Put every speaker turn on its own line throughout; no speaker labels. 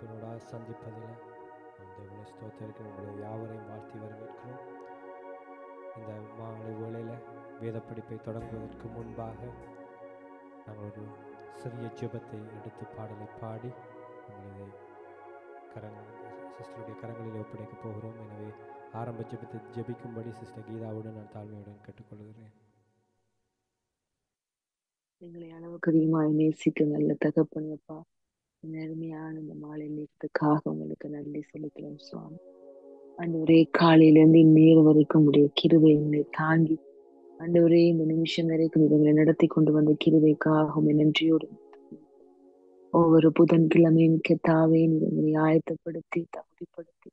அழைப்பினோட சந்திப்பதில் தேவனை ஸ்தோத்திரிக்கிறோம். உங்களை யாவரையும் வாழ்த்தி வரவேற்கிறோம். இந்த மாலை வேளையில் வேத படிப்பை தொடங்குவதற்கு முன்பாக நாங்கள் ஒரு சிறிய ஜெபத்தை எடுத்து பாடலை பாடி நம்மளது சிஸ்டருடைய கரங்களில் ஒப்படைக்கப் போகிறோம். எனவே ஆரம்ப ஜெபத்தை ஜெபிக்கும்படி சிஸ்டர் கீதாவுடன் நான் தாழ்மையுடன் கேட்டுக்கொள்கிறேன்.
எங்களை அளவுக்கு அதிகமாக நேசிக்க நல்ல தகப்பனப்பா, நேர்மையான இந்த மாலை நேரத்துக்காக உங்களுக்கு நன்றி செலுத்துறோம் சுவாமி. ஆண்டவரே, காலையிலேருந்து இந்நேரம் வரைக்கும் உடைய கிருபை எங்களை தாங்கி ஆண்டவரே இந்த நிமிஷம் வரைக்கும் இவங்களை நடத்தி கொண்டு வந்த கிருபைக்காக நன்றியோடு ஒவ்வொரு புதன்கிழமையும் கெத்தாவே இவங்களை ஆயத்தப்படுத்தி தகுதிப்படுத்தி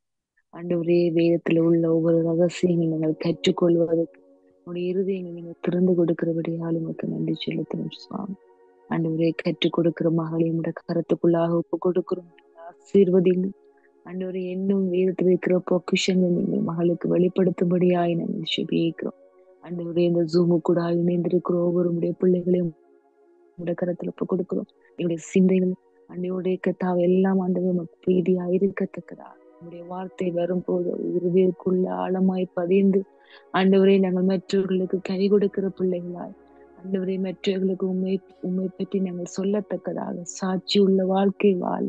ஆண்டவரே வேதத்துல உள்ள ஒவ்வொரு ரகசியங்கள் நாங்கள் கற்றுக்கொள்வதற்கு உடைய இருதயங்களை நீங்க திறந்து கொடுக்கிறபடியால் உங்களுக்கு நன்றி செலுத்துறோம் சுவாமி. ஆண்டவரே, கற்றுக் கொடுக்கிற மகளையும் உடைய கருத்துக்குள்ளாக ஒப்பு கொடுக்கிறோம். ஆசீர்வதிங்க ஆண்டவரே, இன்னும் வேதத்தில் இருக்கிற பொக்கிஷங்கள் நீங்கள் மகளுக்கு வெளிப்படுத்தும்படியாய் நாங்கள் செபிக்கிறோம். ஆண்டவரே, இந்த ஜூமு கூட இணைந்திருக்கிற ஒவ்வொரு உடைய பிள்ளைகளையும் உடைய கருத்துல ஒப்பு கொடுக்கிறோம். எங்களுடைய சிந்தைகள் அன்னையோடைய கத்தாவை எல்லாம் ஆண்டவர் பிரீதியா இருக்கத்தக்கதா உங்களுடைய வார்த்தை வரும்போது இருதயக்குள்ள ஆழமாய் பதிந்து ஆண்டவரே நாங்கள் மற்றவர்களுக்கு கை கொடுக்கிற பிள்ளைகளாய் ஆண்டவரே மற்றவர்களுக்கு உண்மை பற்றி நாங்கள் சொல்லத்தக்கதாக சாட்சி உள்ள வாழ்க்கை வாழ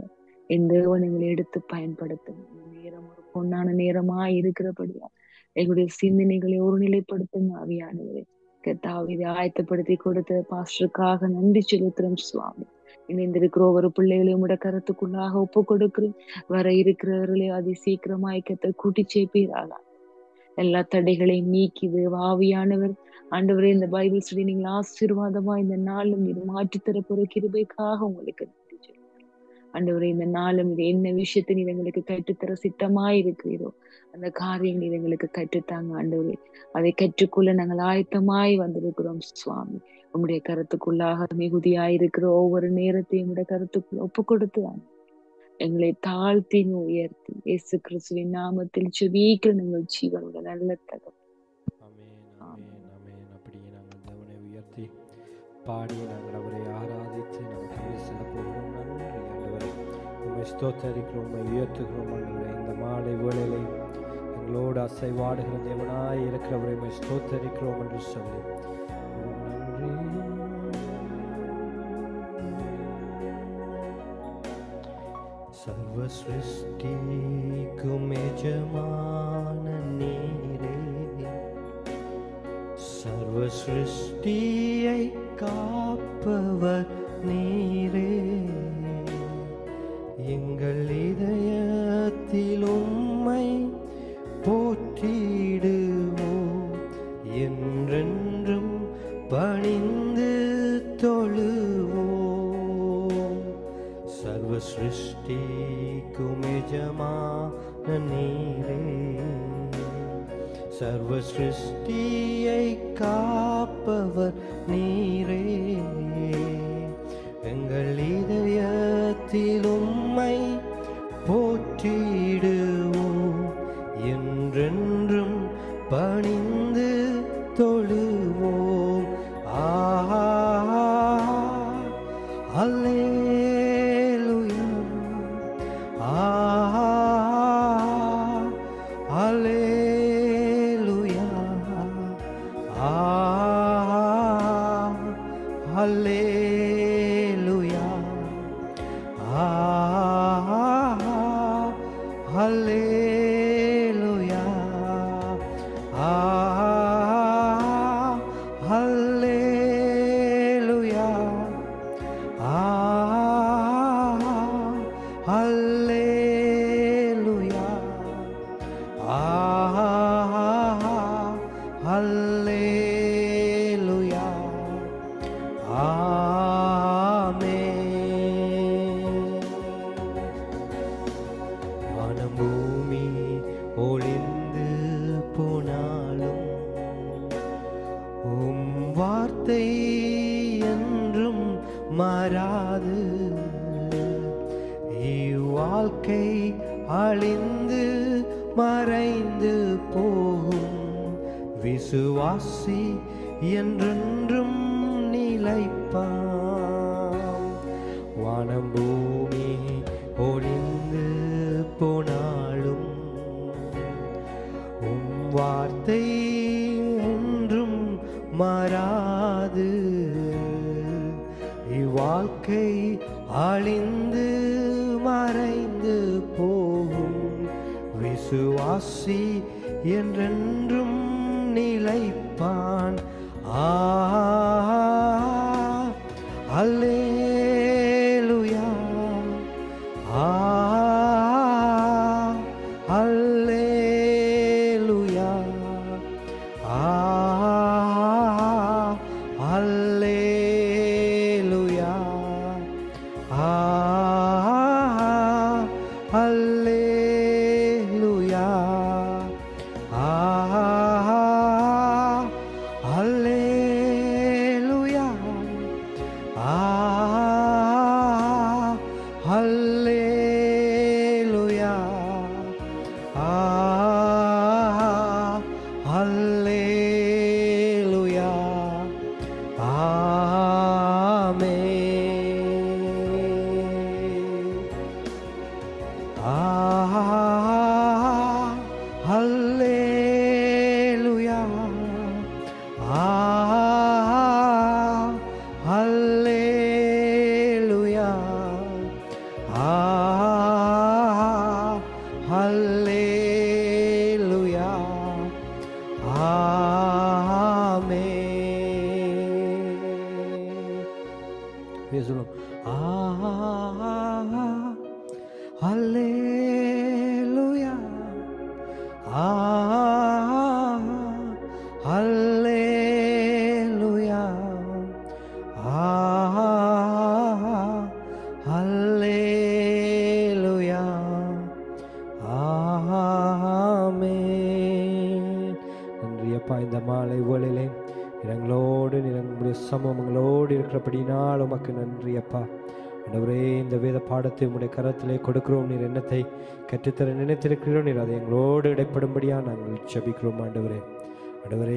என் தேவன் எங்களை எடுத்து பயன்படுத்தும். நேரம் ஒரு பொன்னான நேரமாய் இருக்கிறபடியா எங்களுடைய சிந்தனைகளை ஒருநிலைப்படுத்தும் ஆவியானவரே கர்த்தாவே, இதை ஆயத்தப்படுத்தி கொடுத்த பாஸ்டருக்காக நன்றி செலுத்துறோம் சுவாமி. இணைந்திருக்கிற ஒவ்வொரு பிள்ளைகளையும் உடைய கருத்துக்குள்ளாக ஒப்பு கொடுக்கிறேன். வர இருக்கிறவர்களே அதி சீக்கிரமாய் கர்த்தர் கூட்டி சேர்ப்பீராக. எல்லா தடைகளையும் நீக்கிது ஆவியானவர் ஆண்டவரே, இந்த பைபிள் ஸ்டடி நீங்கள் ஆசீர்வாதமா இந்த நாளும் இது மாற்றித்தர போற கிருபைக்காக உங்களுக்கு நன்றி சொல்லுங்கள். ஆண்டவரே, இந்த நாளும் இது என்ன விஷயத்தை நீர் எங்களுக்கு கற்றுத்தர சித்தமாய் இருக்கிறீரோ அந்த காரியம் நீர் எங்களுக்கு கற்றுத்தாங்க. ஆண்டவரே, அதை கற்றுக்கொள்ள நாங்கள் ஆயத்தமாய் வந்திருக்கிறோம் சுவாமி. உங்களுடைய கருத்துக்குள்ளாக மிகுதியாயிருக்கிற ஒவ்வொரு நேரத்தையும் உங்களுடைய கருத்துக்குள்ள ஒப்பு கொடுத்து எங்களை தாழ்த்தி உயர்த்தி இயேசு கிறிஸ்துவின் நாமத்தில் ஜெபிக்கிற நாங்கள் ஜீவனோட நல்ல தகவல்.
அப்படியே நாங்கள் தேவனை உயர்த்தி பாடி நாங்கள் அவரை ஆராதித்து நாங்கள் செல்ல போகிறோம். நன்றி ஆண்டவரே, உண்மை ஸ்தோத்தரிக்கிறோம், உண்மை உயர்த்துகிறோம். ஆண்டவரே, இந்த மாலை வேளையிலே எங்களோடு அசைவாடுகிற தேவனாய் இருக்கிறவரை உண்மை ஸ்தோத்தரிக்கிறோம் என்று சொல்லி सर्व सृष्टिக்கும் எஜமான நீரே, சர்வ சிருஷ்டியை காப்பவர் நீரே, எங்கள் இதயத்தில் உம்மை போற்றிடுவோம், என்றென்றும் பணிந்து தொழுவோம். सर्व सृष्टिக்கும் எஜமான நீரே, सर्व சிருஷ்டியை காப்பவர் நீரே, எங்கள் இதயத்தில் உம்மை போற்றிடுவோம், என்றென்றும் பணிந்து தொழுவோம். ஆஹா அல்லே அழிந்து மறைந்து போகும் விசுவாசி என்றென்றும் நிலைப்பான். வானம் பூமி ஒளிந்து விசுவாசி என்றென்றும் நிலைப்பான். அல்லேலூயா, அல்லேலூயா, அல்லேலூயா, அல்லேலூயா, அல்லேலூயா, அல்லேலூயா, அல்லேலூயா, அல்லேலூயா, அல்லேலூயா, அல்லேலூயா, பேசணும். அல்லேலூயா, அல்லேலூயா, அல்லேலூயா, ஆமென். நன்றி அப்பா, இந்த மாலை வேளையிலே எங்களோடு நம்முடைய சமூகங்களோடு இருக்கிறபடினால் உமக்கு நன்றி அப்பா. ஆண்டவரே, இந்த வேத பாடத்தை உம்முடைய கரத்திலே கொடுக்கிறோம். நீர் என்னத்தை கற்றுத்தர நினைத்திருக்கிறோம், நீர் அதை எங்களோடு இடைப்படும்படியா நாங்கள் ஜெபிக்கிறோம். ஆண்டவரே,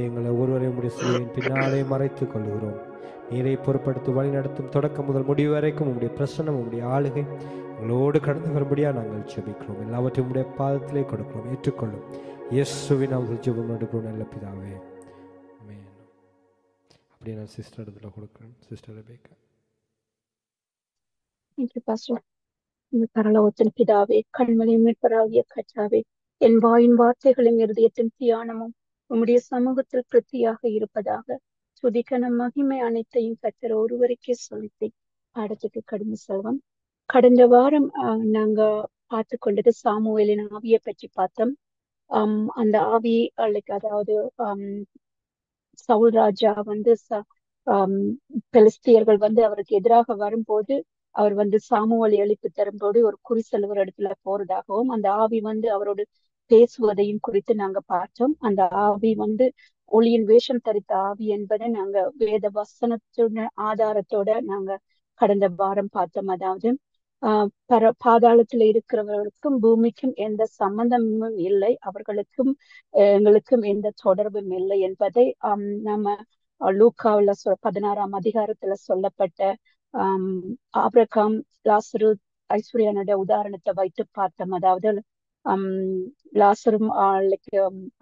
எங்களை ஒவ்வொருவரையும் உம்முடைய சிலுவையின் பின்னாலே மறைத்துக் கொள்கிறோம். நீரை பொறுப்படுத்தி வழி நடத்தும் தொடக்கம் முதல் முடிவு வரைக்கும் உம்முடைய பிரசன்னம், உம்முடைய ஆளுகை எங்களோடு கடந்து வரும்படியா நாங்கள் ஜெபிக்கிறோம். எல்லாவற்றையும் உம்முடைய பாதத்திலே கொடுக்கிறோம். ஏற்றுக்கொள்ளும் இயேசுவின் நாமத்தில் ஜெபம் எடுக்கிறோம் நல்ல பிதாவே, ஆமென். அப்படியே நான் சிஸ்டர் இடத்துல கொடுக்குறேன். Sister Rebecca.
இந்த பரலோகத்தின் பிதாவே, கண்மலை மீட்பராகிய கர்த்தாவே, என் வாயின் வார்த்தைகளும் இருதயத்தின் தியானமும் உம்முடைய சமூகத்தில் பிரித்தியாக இருப்பதாக. துதிக்கன மகிமை அனைத்தையும் கர்த்தர் ஒருவருக்கே செலுத்தி பாடத்துக்கு கடந்து செல்வம். கடந்த வாரம் நாங்க பார்த்து கொண்டது சாமுவேலின் ஆவியை பற்றி பார்த்தோம். அந்த ஆவி அதாவது சவுல் ராஜா பெலிஸ்தியர்கள் அவருக்கு எதிராக வரும்போது அவர் சாமுவேலை எழுப்பி தரும்போது ஒரு குறிசெல்வர் இடத்துல போறதாகவும் அந்த ஆவி அவரோடு பேசுவதையும் குறித்து நாங்க பார்த்தோம். அந்த ஆவி ஒளியின் வேஷம் தரித்த ஆவி என்பதை நாங்க வேத வசனத்துடன் ஆதாரத்தோட நாங்க கடந்த வாரம் பார்த்தோம். அதாவது பாதாளத்துல இருக்கிறவர்களுக்கும் பூமிக்கும் எந்த சம்பந்தமும் இல்லை, அவர்களுக்கும் எங்களுக்கும் எந்த தொடர்பும் இல்லை என்பதை நம்ம லூக்காவுல 16ஆம் அதிகாரத்துல சொல்லப்பட்ட ஆபிரகாம், லாசரு, ஐஸ்வர்யானோட உதாரணத்தை வைத்து பார்த்தோம். அதாவது லாசரும்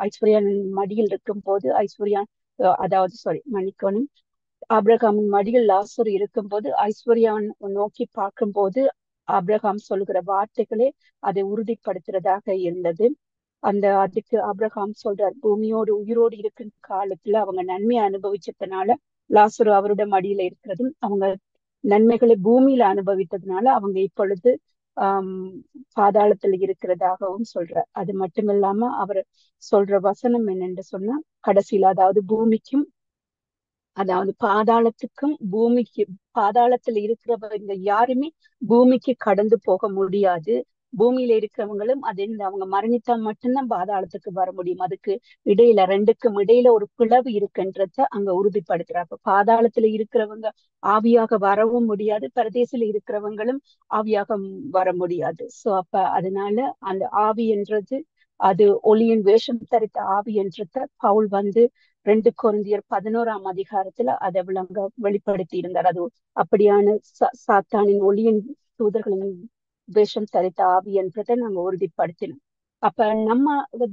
ஐஸ்வர்யான் மடியில் இருக்கும் போது மன்னிக்கணும், ஆபிரகாமின் மடியில் லாசர் இருக்கும் போது ஐஸ்வர்யான் நோக்கி பார்க்கும் போது ஆபிரகாம் சொல்லுகிற வார்த்தைகளே அதை உறுதிப்படுத்துறதாக இருந்தது. அதுக்கு ஆபிரகாம் சொல்றார், பூமியோடு உயிரோடு இருக்கும் காலத்துல அவங்க நன்மையை அனுபவிச்சதுனால லாசரு அவரோட மடியில இருக்கிறதும், அவங்க நன்மைகளை பூமியில அனுபவித்ததுனால அவங்க இப்பொழுது பாதாளத்துல இருக்கிறதாகவும் சொல்றார். அது மட்டும் இல்லாம அவர் சொல்ற வசனம் என்னன்னு சொன்னா, கடைசியில அதாவது பாதாளத்துக்கும் பாதாளத்துல இருக்கிறவங்க யாருமே பூமிக்கு கடந்து போக முடியாது. பூமியில இருக்கிறவங்களும் அவங்க மரணித்தா மட்டும்தான் பாதாளத்துக்கு வர முடியும். அதுக்கு இடையில ரெண்டுக்கும் இடையில ஒரு பிளவு இருக்குன்றத அங்க உறுதிப்படுத்துறாங்க. பாதாளத்துல இருக்கிறவங்க ஆவியாக வரவும் முடியாது, பரதேசில இருக்கிறவங்களும் ஆவியாக வர முடியாது. சோ அப்ப அதனால அந்த ஆவி என்றது அது ஒளியின் வேஷம் தரித்த ஆவி என்றத பவுல் 2 கொரிந்தியர் 11ஆம் அதிகாரத்துல அதை வெளிப்படுத்தி இருந்தார். அது அப்படியான சாத்தானின் ஒளியின் தூதர்களின் வேஷம் தரித்த ஆவி என்றதை நாங்க உறுதிப்படுத்தினோம். அப்ப நம்ம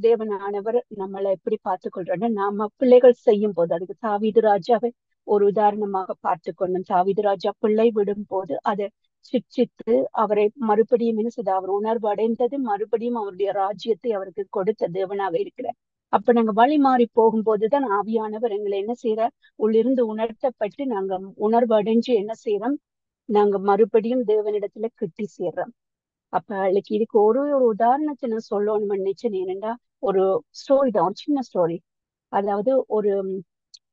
தேவனானவர் நம்மளை எப்படி பார்த்து கொள்றோம்னா, நாம பிள்ளைகள் செய்யும் போது, அதுக்கு தாவீது ராஜாவை ஒரு உதாரணமாக பார்த்து கொண்டோம். தாவீது ராஜா பிள்ளை விடும் போது அதை சிக்ஷித்து அவரை மறுபடியும் என்ன செய்த அவர் உணர்வு அடைந்தது, மறுபடியும் அவருடைய ராஜ்யத்தை அவருக்கு கொடுத்த தேவனாக இருக்கிறார். அப்ப நாங்க வழி மாறி போகும்போதுதான் ஆவியானவர் எங்களை என்ன செய்யறார், உள்ளிருந்து உணர்த்தப்பட்டு நாங்க உணர்வு அடைஞ்சு என்ன செய்யறோம், நாங்க மறுபடியும் தேவனிடத்துல கிட்டி சேர்றோம். அப்ப அதுக்கு இதுக்கு ஒரு உதாரணத்தை நான் சொல்லணும்னு நினைச்சேன். என்னன்னா, ஒரு ஸ்டோரி தான், ஒரு சின்ன ஸ்டோரி. அதாவது ஒரு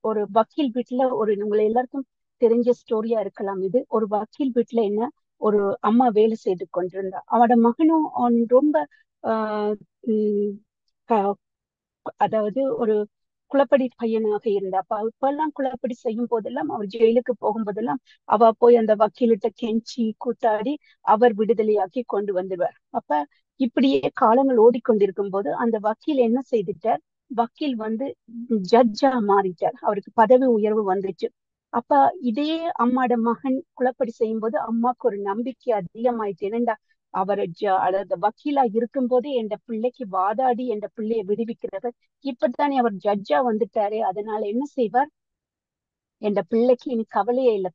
ஒரு வக்கீல் வீட்டுல உங்களை எல்லாருக்கும் தெரிஞ்ச ஸ்டோரியா இருக்கலாம் இது. ஒரு வக்கீல் வீட்டுல என்ன, ஒரு அம்மா வேலை செய்து கொண்டிருந்தா. அவட மகனும் ரொம்ப ஆஹ் உம் அதாவது ஒரு குளப்படி பையனாக இருந்தா. அப்ப இப்பெல்லாம் குளப்படி செய்யும் போதெல்லாம், அவர் ஜெயிலுக்கு போகும்போதெல்லாம் அவ போய் அந்த வக்கீலிட்ட கெஞ்சி கூத்தாடி அவர் விடுதலையாக்கி கொண்டு வந்துடுவார். அப்ப இப்படியே காலங்கள் ஓடிக்கொண்டிருக்கும் போது அந்த வக்கீல் என்ன செய்துட்டார், வக்கீல் ஜட்ஜா மாறிட்டார். அவருக்கு பதவி உயர்வு வந்துச்சு. அப்ப இதே அம்மாட மகன் குளப்படி செய்யும் போது அம்மாவுக்கு ஒரு நம்பிக்கை அதிகமாயிட்டு. என்னண்டா, அவர் அதாவது வக்கீலா இருக்கும் போதே என் பிள்ளைக்கு வாதாடி என் பிள்ளைய விடுவிக்கிறவர், இப்பதானே அவர் ஜட்ஜா வந்துட்டாரே, அதனால என்ன செய்வார், என் பிள்ளைக்கு இனி கவலையே இல்லை.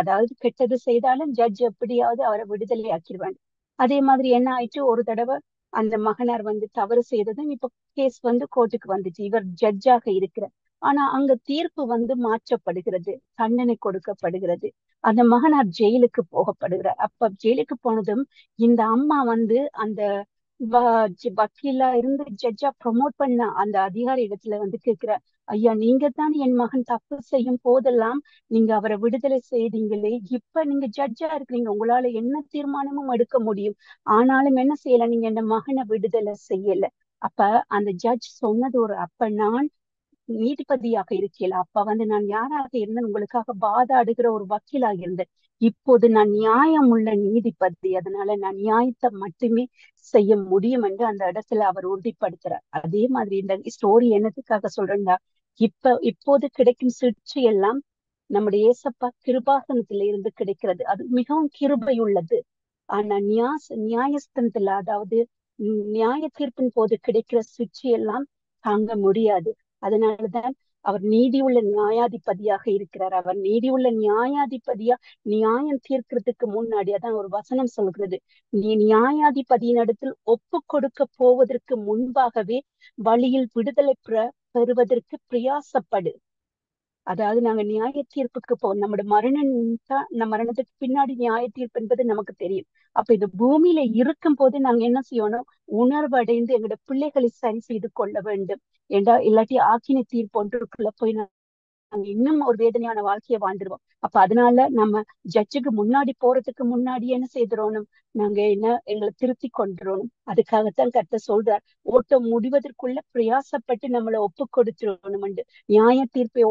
அதாவது கெட்டது செய்தாலும் ஜட்ஜ் எப்படியாவது அவரை விடுதலை ஆக்கிடுவாங்க. அதே மாதிரி என்ன ஆயிடுச்சு, ஒரு தடவை அந்த மகனார் தவறு செய்ததும் இப்ப கேஸ் கோர்ட்டுக்கு வந்துச்சு. இவர் ஜட்ஜாக இருக்கிறார். ஆனா அங்க தீர்ப்பு மாற்றப்படுகிறது, தண்டனை கொடுக்கப்படுகிறது. அந்த மகனார் ஜெயிலுக்கு போகப்படுகிறார். அப்ப ஜெயிலுக்கு போனதும் இந்த அம்மா அந்த வக்கீலா இருந்து ஜட்ஜா ப்ரமோட் பண்ண அந்த அதிகாரி இடத்துல கேக்குற, ஐயா, நீங்க தான் என் மகன் தப்பு செய்யும் போதெல்லாம் நீங்க அவரை விடுதலை செய்தீங்களே, இப்ப நீங்க ஜட்ஜா இருக்கிறீங்க, உங்களால என்ன தீர்மானமும் எடுக்க முடியும், ஆனாலும் என்ன செய்யல, நீங்க என் மகனை விடுதலை செய்யல. அப்ப அந்த ஜட்ஜ் சொன்னது அப்ப நான் நீதிபதியாக இருக்கல, அப்ப நான் யாராக இருந்தேன், உங்களுக்காக வாதாடுகிற ஒரு வக்கீலாக இருந்தேன். இப்போது நான் நியாயம் உள்ள நீதிபதி, அதனால நான் நியாயத்தை மட்டுமே செய்ய முடியும் என்று அந்த இடத்துல அவர் உறுதிப்படுத்துறார். அதே மாதிரி இந்த ஸ்டோரி என்னத்துக்காக சொல்றேன்னா, இப்போது கிடைக்கும் சிகிச்சை எல்லாம் நம்முடைய ஏசப்பா கிருபாசனத்தில இருந்து கிடைக்கிறது. அது மிகவும் கிருபை உள்ளது. ஆனா நியாயஸ்தனத்துல, அதாவது நியாய தீர்ப்பின் போது கிடைக்கிற சிகிச்சை எல்லாம் தாங்க முடியாது. அதனாலதான் அவர் நீதியுள்ள நியாயாதிபதியாக இருக்கிறார். அவர் நீதியுள்ள நியாயாதிபதியா நியாயம் தீர்க்கிறதுக்கு முன்னாடி, அதான் ஒரு வசனம் சொல்கிறது, நீ நியாயாதிபதியின் இடத்தில் ஒப்பு கொடுக்க போவதற்கு முன்பாகவே வழியில் விடுதலை பெறுவதற்கு பிரயாசப்படு. அதாவது நாங்க நியாய தீர்ப்புக்கு நம்மளோட மரணத்துக்கு பின்னாடி நியாய தீர்ப்பு என்பது நமக்கு தெரியும். அப்ப இந்த பூமியில இருக்கும் போது நாங்க என்ன செய்யணும், உணர்வடைந்து எங்களோட பிள்ளைகளை சரி செய்து கொள்ள வேண்டும். இல்லாட்டி ஆக்கினை தீர்ப்பு ஒன்றுக்குள்ள போய் நாங்க இன்னும் ஒரு வேதனையான வாழ்க்கையை வாழ்ந்துருவோம். அப்ப அதனால நம்ம ஜட்ஜுக்கு முன்னாடி போறதுக்கு முன்னாடி என்ன செய்திடணும், நாங்க எங்களை திருத்தி கொண்டுறோம். அதுக்காகத்தான் கர்த்தர் சொல்றார், ஓட்டம் முடிவதற்குள்ள பிரயாசப்பட்டு நம்மளை ஒப்பு கொடுத்துடணும். நியாய தீர்ப்பை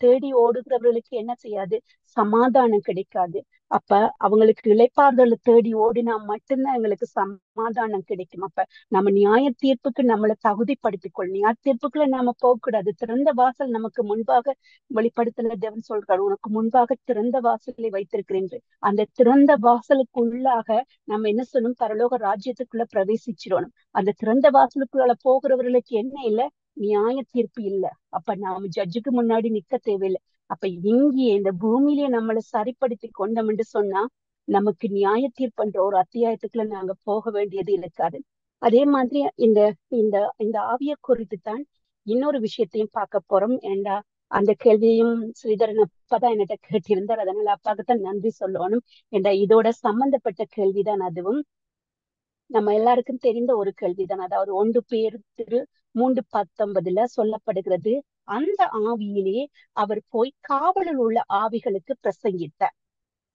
தேடி ஓடுகிறவர்களுக்கு என்ன செய்யாது, சமாதானம் கிடைக்காது. அப்ப அவங்களுக்கு இளைப்பாறுதலை தேடி ஓடினா மட்டும்தான் எங்களுக்கு சமாதானம் கிடைக்கும். அப்ப நம்ம நியாய தீர்ப்புக்கு நம்மளை தகுதிப்படுத்திக்கொள். நியாய தீர்ப்புக்குள்ள நாம போகக்கூடாது. திறந்த வாசல் நமக்கு முன்பாக வெளிப்படுத்தின தேவன் சொல்றாரு, உனக்கு முன்பாக திறந்த வாசலை வைத்திருக்கிறேன். அந்த திறந்த வாசலுக்குள்ளாக நம்ம என்ன சொல்லணும், பரலோக ராஜ்யத்துக்குள்ள பிரவேசிச்சிடணும். அந்த திறந்த வாசலுக்குள்ள போகிறவர்களுக்கு என்ன இல்லை, நியாய தீர்ப்பு இல்லை. அப்ப நாம ஜட்ஜுக்கு முன்னாடி நிக்க தேவையில்லை. அப்ப இங்கேயே இந்த பூமியிலேயே நம்மளை சரிப்படுத்தி கொண்டோம் என்று சொன்னா நமக்கு நியாய தீர்ப்புன்ற ஒரு அத்தியாயத்துக்குள்ள நாங்க போக வேண்டியது இருக்காது. அதே மாதிரி இந்த இந்த இந்த ஆவிய குறித்து தான் இன்னொரு விஷயத்தையும் பார்க்க போறோம். ஏண்டா அந்த கேள்வியையும் ஸ்ரீதரன் அப்பதான் என்கிட்ட கேட்டிருந்தார். அதனால அப்பாவுக்குத்தான் நன்றி சொல்லணும். ஏண்டா இதோட சம்பந்தப்பட்ட கேள்விதான் அதுவும். நம்ம எல்லாருக்கும் தெரிந்த ஒரு கேள்விதான். அதாவது 1 பேதுரு 3:19 சொல்லப்படுகிறது, அந்த ஆவியிலே அவர் போய் காவலில் உள்ள ஆவிகளுக்கு பிரசங்கித்தார்.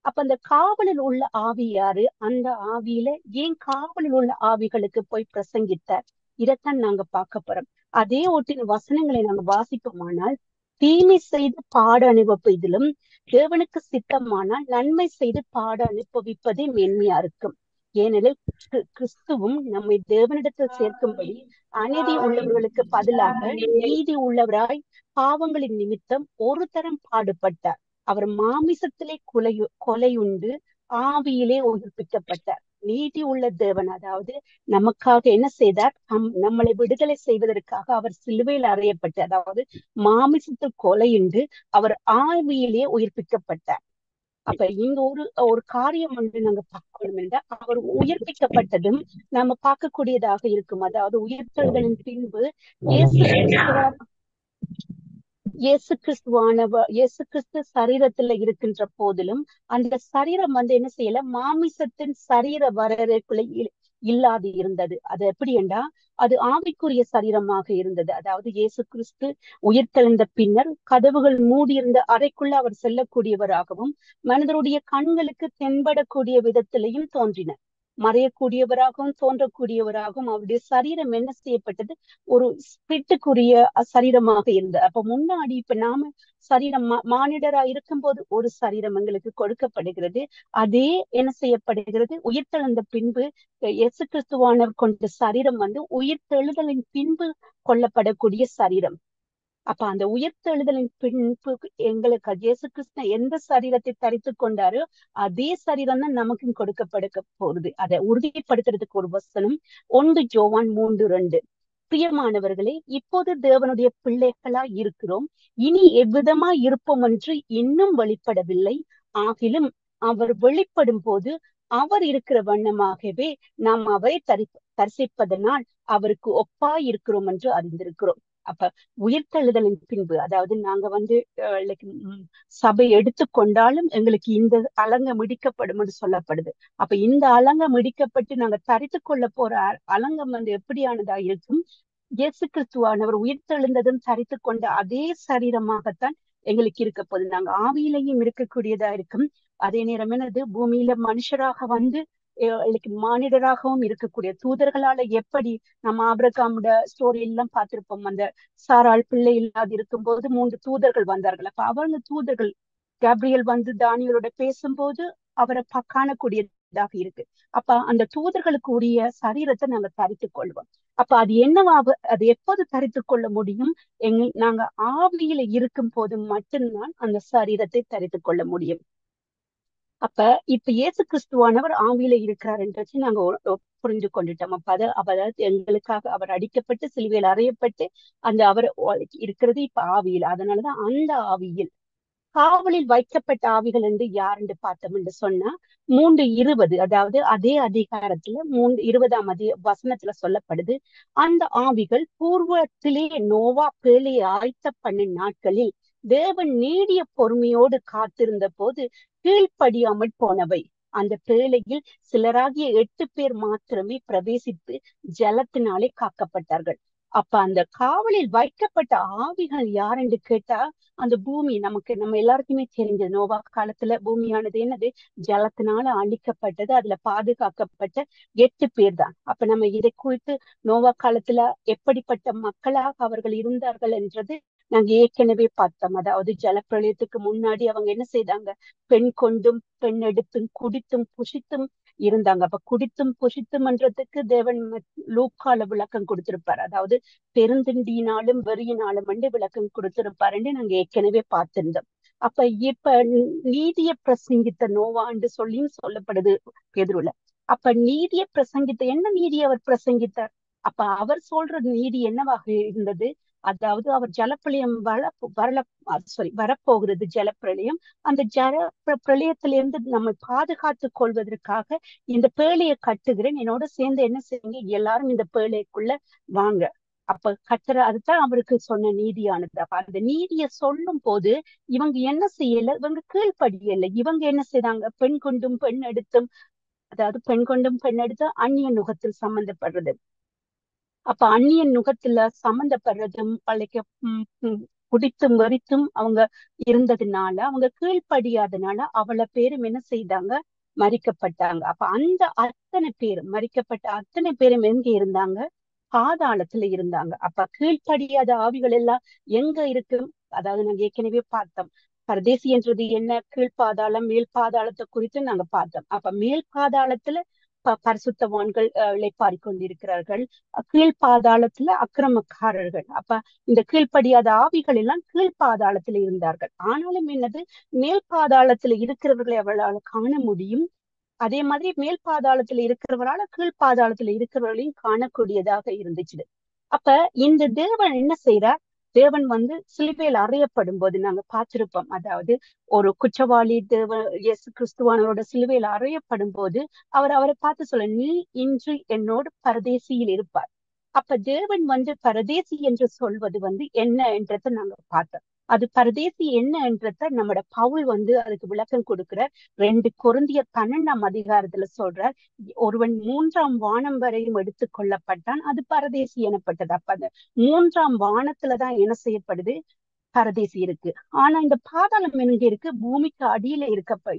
அப்ப அந்த காவலில் உள்ள ஆவி யாரு, அந்த ஆவியில ஏன் காவலில் உள்ள ஆவிகளுக்கு போய் பிரசங்கித்தார், இதைத்தான் நாங்க பார்க்க போறோம். அதே ஒட்டின வசனங்களை நாங்க வாசிப்போமானால், தீமை செய்து பாட அனுபவிப்பதிலும் தேவனுக்கு சித்தமானால் நன்மை செய்து பாட அனுபவிப்பதே மேன்மையா இருக்கும். ஏனெனில் கிறிஸ்துவும் நம்மை தேவனிடத்தில் சேர்க்கும்படி அநீதி உள்ளவர்களுக்கு பதிலாக நீதி உள்ளவராய் பாவங்களின் நிமித்தம் ஒரு தரம் பாடுபட்டார். அவர் மாமிசத்திலே கொலையுண்டு ஆவியிலே உயிர்ப்பிக்கப்பட்டார். நீதி உள்ள தேவன், அதாவது நமக்காக என்ன செய்தார், நம்மளை விடுதலை செய்வதற்காக அவர் சிலுவையில் அறையப்பட்டு, அதாவது மாமிசத்தில் கொலையுண்டு அவர் ஆவியிலே உயிர்ப்பிக்கப்பட்டார். அப்ப இங்க ஒரு காரியம் வந்து நாங்க பார்க்கணும் என்றால் அவர் உயிர்ப்பிக்கப்பட்டதும் நம்ம பார்க்கக்கூடியதாக இருக்கும். அதாவது உயிர்த்தெழுதலின் பின்பு இயேசு கிறிஸ்துவார் இயேசு கிறிஸ்து சரீரத்துல இருக்கின்ற போதிலும் அந்த சரீரம் வந்து என்ன செய்யல, மாமிசத்தின் சரீர வரையறைக்குள்ள இல்லாது இருந்தது. அது எப்படி என்றா அது ஆவிக்குரிய சரீரமாக இருந்தது. அதாவது இயேசு கிறிஸ்து உயிர்த்தெழுந்த பின்னர் கதவுகள் மூடியிருந்த அறைக்குள்ள அவர் செல்லக்கூடியவராகவும் மனிதருடைய கண்களுக்கு தென்படக்கூடிய விதத்திலையும் தோன்றினார். மறையக்கூடியவராகவும் தோன்றக்கூடியவராகவும் அவருடைய சரீரம் என்ன செய்யப்பட்டது, ஒரு ஸ்பிரிட்டுக்குரிய சரீரமாக இருந்தது. அப்ப முன்னாடி இப்ப நாம சரீரம் மானிடரா இருக்கும்போது ஒரு சரீரம் எங்களுக்கு கொடுக்கப்படுகிறது. அதே என்ன செய்யப்படுகிறது, உயிர்த்தெழுந்த பின்பு இயேசு கிறிஸ்துவானவர் கொண்ட சரீரம் வந்து உயிர்த்தெழுதலின் பின்பு கொல்லப்படக்கூடிய சரீரம். அப்ப அந்த உயிர்த்தெழுதலின் பின்பு எங்களுக்கு இயேசு கிறிஸ்து எந்த சரீரத்தை தரித்து கொண்டாரோ அதே சரீரம் தான் நமக்கும் கொடுக்கப்பட போகுது. அதை உறுதிப்படுத்துறதுக்கு ஒரு வசனம் 1 யோவான் 3:2. பிரியமானவர்களே, இப்போது தேவனுடைய பிள்ளைகளா இருக்கிறோம், இனி எவ்விதமா இருப்போம் என்று இன்னும் வெளிப்படவில்லை. ஆகிலும் அவர் வெளிப்படும் போது அவர் இருக்கிற வண்ணமாகவே நாம் அவரை தரிசிப்பதனால் அவருக்கு ஒப்பாய் இருக்கிறோம் என்று அறிந்திருக்கிறோம். அப்ப உயிர்த்தெழுதலின் பின்பு, அதாவது நாங்க வந்து சபை எடுத்துக்கொண்டாலும் எங்களுக்கு இந்த அலங்கம் இடிக்கப்படும் என்று சொல்லப்படுது. அப்ப இந்த அலங்கம் இடிக்கப்பட்டு நாங்க தரித்து கொள்ள போற அலங்கம் வந்து எப்படியானதா இருக்கும், இயேசு கிறிஸ்துவானவர் உயிர்த்தெழுந்ததும் தரித்து கொண்ட அதே சரீரமாகத்தான் எங்களுக்கு இருக்க போகுது. நாங்க ஆவியிலையும் இருக்கக்கூடியதா இருக்கும். அதே நேரம் என்னது, பூமியில மனுஷராக வந்து மானிடராகவும் இருக்கக்கூடிய தூதர்களால எப்படி நம்ம ஆபிரகாமோட ஸ்டோரி எல்லாம் பார்த்திருப்போம். அந்த சாராள் பிள்ளை இல்லாது இருக்கும்போது 3 தூதர்கள் வந்தார்கள். அப்ப அவங்க தூதர்கள் கேப்ரியல் வந்து தானியலோட பேசும்போது அவரை காணக்கூடியதாக இருக்கு. அப்ப அந்த தூதர்களுக்கு உரிய சரீரத்தை நாங்க தரித்து கொள்வோம். அப்ப அது என்னவாக, அது எப்போது தரித்து கொள்ள முடியும், நாங்க ஆவியில இருக்கும் போது மட்டும்தான் அந்த சரீரத்தை தரித்து கொள்ள முடியும். அப்ப இப்ப இயேசு கிறிஸ்துவானவர் ஆவியில இருக்கிறார் என்றது நாங்க புரிந்து கொண்டுட்டோம். அப்ப அதாவது எங்களுக்காக அவர் அடிக்கப்பட்டு சிலுவையில் அறையப்பட்டு அந்த அவர் இருக்கிறது இப்ப ஆவியில். அதனாலதான் அந்த ஆவியில் காவலில் வைக்கப்பட்ட ஆவிகள் என்று யார் என்று பார்த்தோம் என்று சொன்னா 3:20, அதாவது அதே அதிகாரத்துல 3:20 வசனத்துல சொல்லப்படுது. அந்த ஆவிகள் பூர்வத்திலே நோவா பேழையை ஆயத்த பண்ண நாட்களில் தேவன் நீடிய பொறுமையோடு காத்திருந்த போது கீழ்ப்படியாமல் போனவை. அந்த பேழையில் சிலராகிய 8 பேர் மாத்திரமே பிரவேசித்து ஜலத்தினாலே காக்கப்பட்டார்கள். அப்ப அந்த காவலில் வைக்கப்பட்ட ஆவிகள் யார் என்று கேட்டா, அந்த பூமி நம்ம எல்லாருக்குமே தெரிஞ்சது. நோவா காலத்துல பூமியானது என்னது, ஜலத்தினால அழிக்கப்பட்டது. அதுல பாதுகாக்கப்பட்ட 8 பேர் தான். அப்ப நம்ம இதை குறித்து நோவா காலத்துல எப்படிப்பட்ட மக்களாக அவர்கள் இருந்தார்கள் என்றது நாங்க ஏற்கனவே பார்த்தோம். அதாவது ஜலப்பிரளயத்துக்கு முன்னாடி அவங்க என்ன செய்தாங்க, பெண் கொண்டும் பெண் எடுத்தும் குடித்தும் புசித்தும் இருந்தாங்க. அப்ப குடித்தும் புசித்தும்ன்றதுக்கு தேவன் லூக்கால விளக்கம் கொடுத்திருப்பார். அதாவது பெருந்திண்டியினாலும் வெறியினாலும் வந்து விளக்கம் கொடுத்திருப்பாருன்னு நாங்க ஏற்கனவே பார்த்திருந்தோம். அப்ப இப்ப நீதிய பிரசங்கித்த நோவான்னு சொல்லியும் சொல்லப்படுது பேதுருல. அப்ப நீதிய பிரசங்கித்த என்ன நீதி அவர் பிரசங்கித்தார்? அப்ப அவர் சொல்ற நீதி என்னவாக இருந்தது, அதாவது அவர் ஜலப்பிரளயம் வரப்போகிறது ஜலப்பிரளயம். அந்த பிரளயத்திலிருந்து நம்ம பாதுகாத்து கொள்வதற்காக இந்த பேழையை கட்டுகிறேன், என்னோட சேர்ந்து என்ன செய்யுங்க, எல்லாரும் இந்த பேழைக்குள்ள வாங்க. அப்ப கட்டுற அதுதான் அவருக்கு சொன்ன நீதியானது. அப்ப அந்த நீதியை சொல்லும் போது இவங்க என்ன செய்யல, இவங்க கீழ்ப்படியல. இவங்க என்ன செய்தாங்க, பெண் கொண்டும் பெண் எடுத்தும், அதாவது பெண் கொண்டும் பெண் எடுத்து அந்நிய நுகத்தில் சம்பந்தப்படுறது. அப்ப அந்நிய நுகத்துல சம்பந்தப்படுறதும் பழைக்க குடித்தும் வெறித்தும் அவங்க இருந்ததுனால, அவங்க கீழ்ப்படியாதனால அவ்வளவு பேரும் என்ன செய்தாங்க, மறிக்கப்பட்டாங்க. அப்ப அந்த அத்தனை பேரும் மறிக்கப்பட்ட அத்தனை பேரும் எங்க இருந்தாங்க, பாதாளத்துல இருந்தாங்க. அப்ப கீழ்ப்படியாத ஆவிகள் எல்லாம் எங்க இருக்கு, அதாவது நாங்க ஏற்கனவே பார்த்தோம். பரதேசி என்றது என்ன, கீழ்பாதாளம் மேல் பாதாளத்தை குறித்து நாங்க பார்த்தோம். அப்ப மேல் பாதாளத்துல பரிசுத்தவான்கள் இளைப்பாறிக் கொண்டிருக்கிறார்கள், கீழ்பாதாளத்துல அக்கிரமக்காரர்கள். அப்ப இந்த கீழ்ப்படியாத ஆவிகள் எல்லாம் கீழ்பாதாளத்துல இருந்தார்கள். ஆனாலும் என்னது, மேல் பாதாளத்துல இருக்கிறவர்களை அவளால் காண முடியும். அதே மாதிரி மேல் பாதாளத்துல இருக்கிறவரால கீழ்பாதாளத்துல இருக்கிறவர்களையும் காணக்கூடியதாக இருந்துச்சு. அப்ப இந்த தேவன் என்ன செய்யறார், தேவன் வந்து சிலுவையில் அறையப்படும் போது நாங்க பார்த்திருப்போம். அதாவது ஒரு குற்றவாளி இயேசு கிறிஸ்துவானவரோட சிலுவையில் அறையப்படும் போது அவரை பார்த்து சொல்ல, நீ இன்று என்னோடு பரதேசியில் இருப்பார். அப்ப தேவன் வந்து பரதேசி என்று சொல்வது வந்து என்ன என்றதை நாங்க பார்த்தோம். அது பரதேசி என்ன என்றத நம்மட பவுல் வந்து அதுக்கு விளக்கம் கொடுக்கிறார். 2 கொரிந்தியர் 12 சொல்றார், ஒருவன் 3ஆம் வானம் வரையும் எடுத்துக் கொள்ளப்பட்டான், அது பரதேசி எனப்பட்டது. அப்ப அந்த 3ஆம் வானத்துலதான் என்ன செய்யப்படுது, பரதேசி இருக்கு. ஆனா இந்த பாதாளம் எங்க இருக்கு, பூமிக்கு அடியில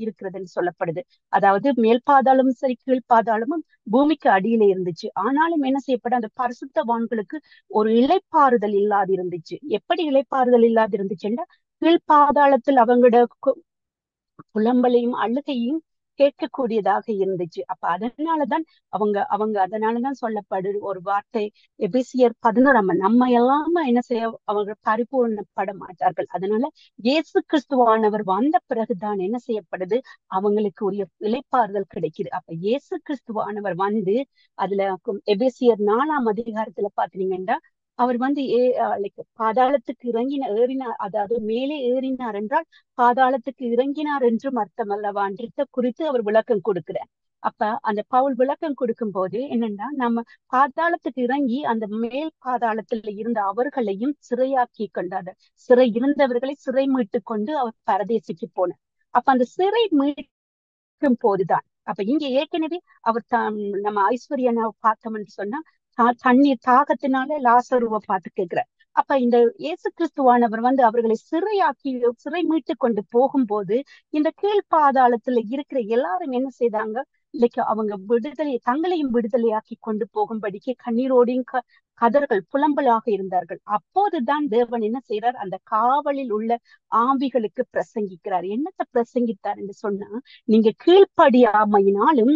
இருக்கிறதுன்னு சொல்லப்படுது. அதாவது மேல் பாதாளமும் சரி கீழ் பாதாளமும் பூமிக்கு அடியில இருந்துச்சு. ஆனாலும் என்ன செய்யப்பட, அந்த பரிசுத்தவான்களுக்கு ஒரு இளைப்பாறுதல் இல்லாது இருந்துச்சு. எப்படி இளைப்பாறுதல் இல்லாது இருந்துச்சுன்னா, கீழ் பாதாளத்தில் அவங்களோட புலம்பலையும் அழுகையும் கேட்கக்கூடியதாக இருந்துச்சு. அப்ப அதனாலதான் அதனாலதான் சொல்லப்படுது ஒரு வார்த்தை, எபேசியர் 11, நம்ம எல்லாம என்ன செய்ய அவங்க பரிபூர்ணப்பட மாட்டார்கள். அதனால இயேசு கிறிஸ்துவானவர் வந்த பிறகுதான் என்ன செய்யப்படுது, அவங்களுக்கு உரிய இளைப்பாறுதல் கிடைக்குது. அப்ப இயேசு கிறிஸ்துவானவர் வந்து அதுல எபேசியர் 4 பாத்தீங்கன்னா, அவர் வந்து பாதாளத்துக்கு ஏறினார், அதாவது மேலே ஏறினார் என்றால் பாதாளத்துக்கு இறங்கினார் என்றும் அர்த்தம் அல்லவான்றத குறித்து அவர் விளக்கம் கொடுக்கிறார். அப்ப அந்த பவுல் விளக்கம் கொடுக்கும் போது என்னன்னா, நம்ம பாதாளத்துக்கு இறங்கி அந்த மேல் பாதாளத்துல இருந்த அவர்களையும் சிறையாக்கி கொண்டார். சிறை இருந்தவர்களை சிறை மீட்டு கொண்டு அவர் பரதேசிக்கு போனார். அப்ப அந்த சிறை மீட்கும் போதுதான், அப்ப இங்க ஏற்கனவே அவர் நம்ம ஐஸ்வர்யனை பார்த்தோம் என்று சொன்னா, தண்ணீர் தாகத்தினால லாசருவை பார்த்து கேட்கிறார். அப்ப இந்த இயேசு கிறிஸ்துவானவர் வந்து அவர்களை சிறை மீட்டு கொண்டு போகும்போது இந்த கீழ் பாதாளத்துல இருக்கிற எல்லாரும் என்ன செய்தாங்க, அவங்க தங்களையும் விடுதலையாக்கி கொண்டு போகும்படிக்கு கண்ணீரோடையும் கதர்கள் புலம்பலாக இருந்தார்கள். அப்போதுதான் தேவன் என்ன செய்யறார், அந்த காவலில் உள்ள ஆவிகளுக்கு பிரசங்கிக்கிறார். என்னத்தை பிரசங்கித்தார் என்று சொன்னா, நீங்க கீழ்ப்படியாமையினாலும்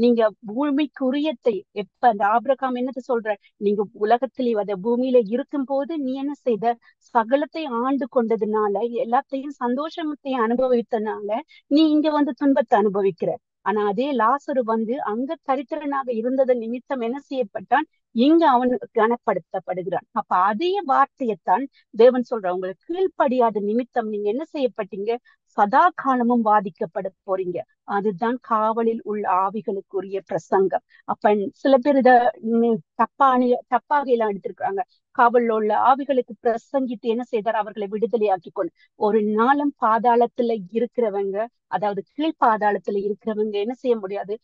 நீங்க பூமிக்குரியத்தை எப்ப அந்த ஆபிரகாம் என்னத்தை சொல்ற, நீங்க உலகத்திலே அத பூமியில இருக்கும் போது நீ என்ன செய்த, சகலத்தை ஆண்டு கொண்டதுனால எல்லாத்தையும் சந்தோஷத்தை அனுபவித்தனால நீ இங்க வந்து துன்பத்தை அனுபவிக்கிற. ஆனா அதே லாசரு வந்து அங்க தரித்திரனாக இருந்தது நிமித்தம் என்ன செய்யப்பட்டான், இங்க அவன் கனப்படுத்தப்படுகிறான். அப்ப அதே வார்த்தையைத்தான் தேவன் சொல்ற, உங்களுக்கு கீழ்ப்படியாத நிமித்தம் நீங்க என்ன செய்யப்பட்டீங்க, சதா காலமும் பாதிக்கப்பட போறீங்க. அதுதான் காவலில் உள்ள ஆவிகளுக்குரிய பிரசங்கம். அப்ப சில பேர் இத தப்பாக எல்லாம் எடுத்திருக்காங்க. காவலில் உள்ள ஆவிகளுக்கு பிரசங்கித்து என்ன செய்தார், அவர்களை விடுதலையாக்கி கொண்டு. ஒரு நாளும் பாதாளத்துல இருக்கிறவங்க, அதாவது கீழ் பாதாளத்துல இருக்கிறவங்க என்ன செய்ய முடியாது,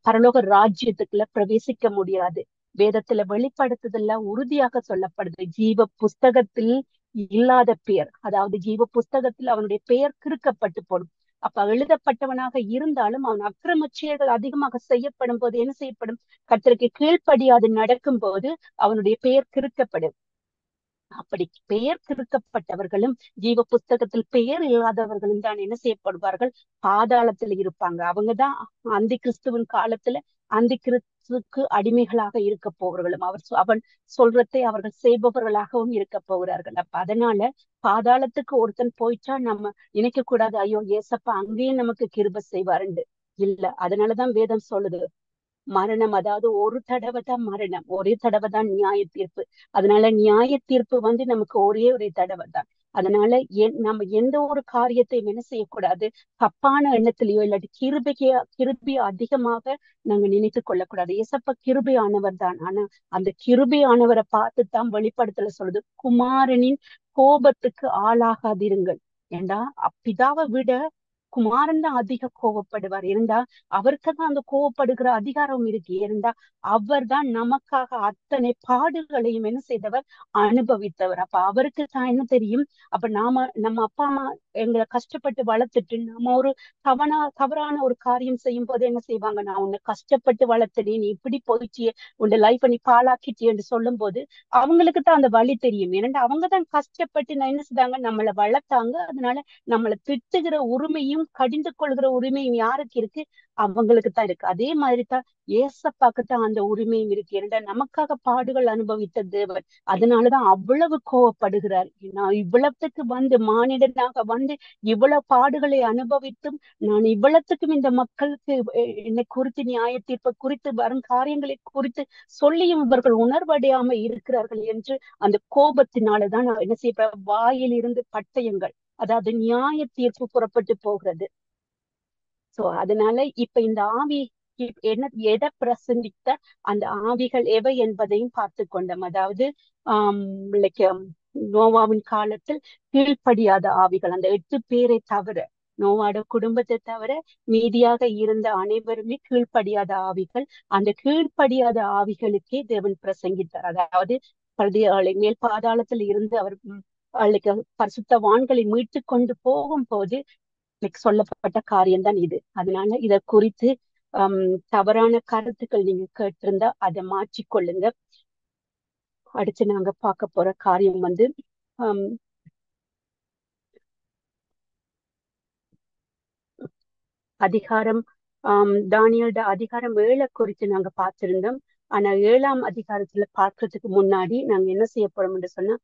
பரலோக ராஜ்யத்துக்குள்ள பிரவேசிக்க முடியாது. வேதத்துல வெளிப்படுத்துதல்ல உறுதியாக சொல்லப்படுது, ஜீவ புஸ்தகத்தில் இல்லாத பெயர், அதாவது ஜீவ புஸ்தகத்தில் அவனுடைய பெயர் கிறுக்கப்பட்டு போடும். அப்ப எழுதப்பட்டவனாக இருந்தாலும் அவன் அக்கிரம செயல்கள் அதிகமாக செய்யப்படும் போது என்ன செய்யப்படும், கர்த்தருக்கு கீழ்ப்படியாது நடக்கும் போது அவனுடைய பெயர் கிறுக்கப்படும். அப்படி பெயர் திருக்கப்பட்டவர்களும் ஜீவ புஸ்தகத்தில் பெயர் இல்லாதவர்களும் தான் என்ன செய்யப்படுவார்கள், பாதாளத்துல இருப்பாங்க. அவங்கதான் அந்த கிறிஸ்துவின் காலத்துல அந்த கிறிஸ்துக்கு அடிமைகளாக இருக்க போவர்களும், அவன் சொல்றதை அவர்கள் செய்பவர்களாகவும் இருக்க போகிறார்கள். அப்ப அதனால பாதாளத்துக்கு ஒருத்தன் போயிட்டா நம்ம நினைக்க கூடாது, ஐயோ ஏசப்பா அங்கேயும் நமக்கு கிருபை செய்வாருண்டு. இல்ல, அதனாலதான் வேதம் சொல்லுது, மரணம், அதாவது ஒரு தடவை தான் மரணம், ஒரே தடவை தான் நியாய தீர்ப்பு. அதனால நியாய தீர்ப்பு வந்து நமக்கு ஒரே தடவை தான். அதனால நம்ம எந்த ஒரு காரியத்தையும் என்ன செய்யக்கூடாது, தப்பான எண்ணத்திலேயோ இல்லாட்டி கிருபை அதிகமாக நாங்க நினைத்து கொள்ளக்கூடாது. ஏசப்ப கிருபையானவர் தான். ஆனா அந்த கிருபையானவரை பார்த்துதான் வெளிப்படுத்தல சொல்லுது, குமாரனின் கோபத்துக்கு ஆளாகாதிருங்கள். ஏண்டா பிதாவை விட குமாரன் தான் அதிக கோபப்படுவார். இருந்தா அவருக்கு தான் அந்த கோபப்படுகிற அதிகாரம் இருக்கு. இருந்தா அவர் தான் நமக்காக அத்தனை பாடுகளையும் என்ன செய்தவர், அனுபவித்தவர். அப்ப அவருக்கு தான் என்ன தெரியும். அப்ப நம்ம அப்பா அம்மா எங்களை கஷ்டப்பட்டு வளர்த்துட்டு நம்ம ஒரு தவறான ஒரு காரியம் செய்யும் போது என்ன செய்வாங்க, நான் உன்னை கஷ்டப்பட்டு வளர்த்தனே, நீ இப்படி போயிட்டியே, உன் லைஃபை நீ பாழாக்கிட்டியே என்று சொல்லும் போது அவங்களுக்கு தான் அந்த வழி தெரியும். ஏன்னா அவங்கதான் கஷ்டப்பட்டு நான் என்ன செய்தாங்க, நம்மளை வளர்த்தாங்க. அதனால நம்மளை திட்டுகிற உரிமையும் இன்னும் கடிந்து கொள்கிற உரிமையும் யாருக்கு இருக்கு? அவங்களுக்கு தான் இருக்கு. அதே மாதிரி தான் ஏசப்பாக்கு தான் அந்த உரிமையும் இருக்கு. ஏன்னா நமக்காக பாடுகள் அனுபவித்த தேவன். அதனாலதான் அவ்வளவு கோவப்படுகிறார். நான் இவ்வளவுக்கு வந்து மானிடனாக வந்து இவ்வளவு பாடுகளை அனுபவித்தும் நான் இவ்வளத்துக்கும் இந்த மக்களுக்கு என்னை குறித்து நியாய தீர்ப்பை குறித்து வரும் காரியங்களை குறித்து சொல்லியும் இவர்கள் உணர்வடையாம இருக்கிறார்கள் என்று அந்த கோபத்தினாலதான் நான் என்ன செய்ய வாயில் இருந்து பட்டயங்கள், அதாவது நியாய தீர்ப்பு புறப்பட்டு போகிறது. சோ அதனால இப்ப இந்த ஆவி என்ன எதை பிரசங்கித்த அந்த ஆவிகள் எவை என்பதையும் பார்த்து கொண்டோம். அதாவது லைக் நோவாவின் காலத்தில் கீழ்ப்படியாத ஆவிகள், அந்த 8 பேரை தவிர, நோவாட குடும்பத்தை தவிர மீதியாக இருந்த அனைவருமே கீழ்ப்படியாத ஆவிகள். அந்த கீழ்ப்படியாத ஆவிகளுக்கே தேவன் பிரசங்கித்தார். அதாவது மேல் பாதாளத்தில் இருந்து அவர் பரிசுத்தவான்களை மீட்டு கொண்டு போகும்போது சொல்லப்பட்ட காரியம்தான் இது. அதனால இத குறித்து தவறான கருத்துக்கள் நீங்க கேட்டிருந்தா அதை மாற்றிக்கொள்ளுங்க. அடுத்து நாங்க பார்க்க போற காரியம் வந்து அதிகாரம் தானியேலோட அதிகாரம் 7 குறித்து நாங்க பார்த்திருந்தோம். ஆனா 7ஆம் அதிகாரத்துல பார்க்கறதுக்கு முன்னாடி நாங்க என்ன செய்ய போறோம் என்று சொன்னா,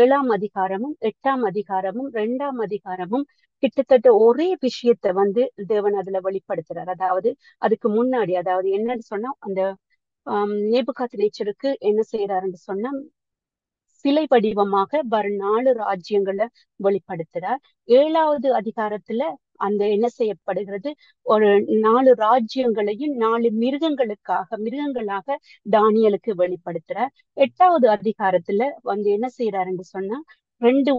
7ஆம் அதிகாரமும் 8ஆம் அதிகாரமும் 2ஆம் அதிகாரமும் கிட்டத்தட்ட ஒரே விஷயத்த வந்து தேவன் அதுல வெளிப்படுத்துறார். அதாவது அதுக்கு முன்னாடி, அதாவது என்னன்னு சொன்னா, அந்த நேபுகாத்நேச்சருக்கு என்ன செய்யறாருன்னு சொன்னா, சிலை வடிவமாக வர 4 ராஜ்யங்களை வெளிப்படுத்துறார். 7ஆவது அதிகாரத்துல அந்த என்ன செய்யப்படுகிறது, ஒரு 4 ராஜ்யங்களையும் 4 மிருகங்களாக தானியேலுக்கு வெளிப்படுத்துறார். 8ஆவது அதிகாரத்துல வந்து என்ன செய்யறாருன்னு சொன்னா, 2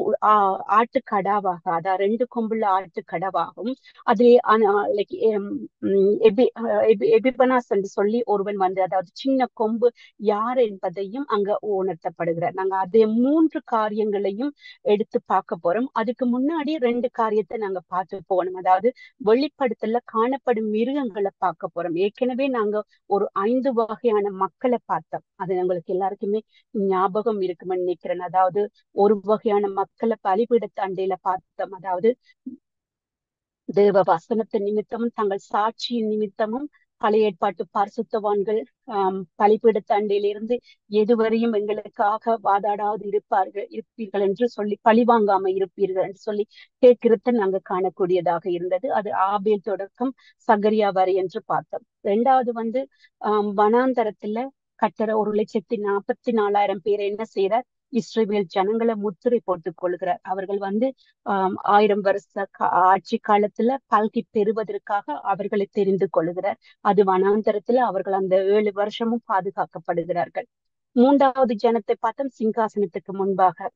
ஆட்டுக்கடாவாக, அதாவது 2 கொம்புள்ள ஆட்டுக்கடாவாகவும் அதிலே எபிபனாஸ் என்று சொல்லி ஒருவன் வந்து, அதாவது சின்ன கொம்பு யார் என்பதையும் அங்க உணர்த்தப்படுகிறார். நாங்க அதே 3 காரியங்களையும் எடுத்து பார்க்க போறோம். அதுக்கு முன்னாடி 2 காரியத்தை நாங்க பார்த்து போகணும். அதாவது வெளிப்படுத்தல காணப்படும் மிருகங்களை பார்க்க போறோம். ஏற்கனவே நாங்க ஒரு 5 வகையான மக்களை பார்த்தோம். அது உங்களுக்கு எல்லாருக்குமே ஞாபகம் இருக்குமென்னு நினைக்கிறேன். அதாவது ஒரு வகையான மக்களை பலிபீடத்து அண்டையில பார்த்தோம். அதாவது தேவ வசனத்தின் நிமித்தமும் தங்கள் சாட்சியின் நிமித்தமும் பழைய ஏற்பாட்டு பரிசுத்தவான்கள் பலிபீடத்து அண்டையிலிருந்து எதுவரையும் எங்களுக்காக வாதாடாது இருப்பீர்கள் என்று சொல்லி, பழிவாங்காம இருப்பீர்கள் என்று சொல்லி கேட்கிறத நாங்க காணக்கூடியதாக இருந்தது. அது ஆபேல் தொடக்கம் சகரியா வரை என்று பார்த்தோம். 2வது வந்து வனாந்தரத்துல கட்டற 1,44,000 பேர் என்ன செய்யறார், இஸ்ரவேல் ஜனங்களை முத்திரை போட்டுக் கொள்கிறார். அவர்கள் வந்து 1000 வருஷ ஆட்சி காலத்துல பல்கி பெறுவதற்காக அவர்களை தெரிந்து கொள்கிறார். அது வனாந்தரத்துல அவர்கள் அந்த 7 வருஷமும் பாதுகாக்கப்படுகிறார்கள். 3வது ஜனத்தை பார்த்தோம், சிங்காசனத்துக்கு முன்பாக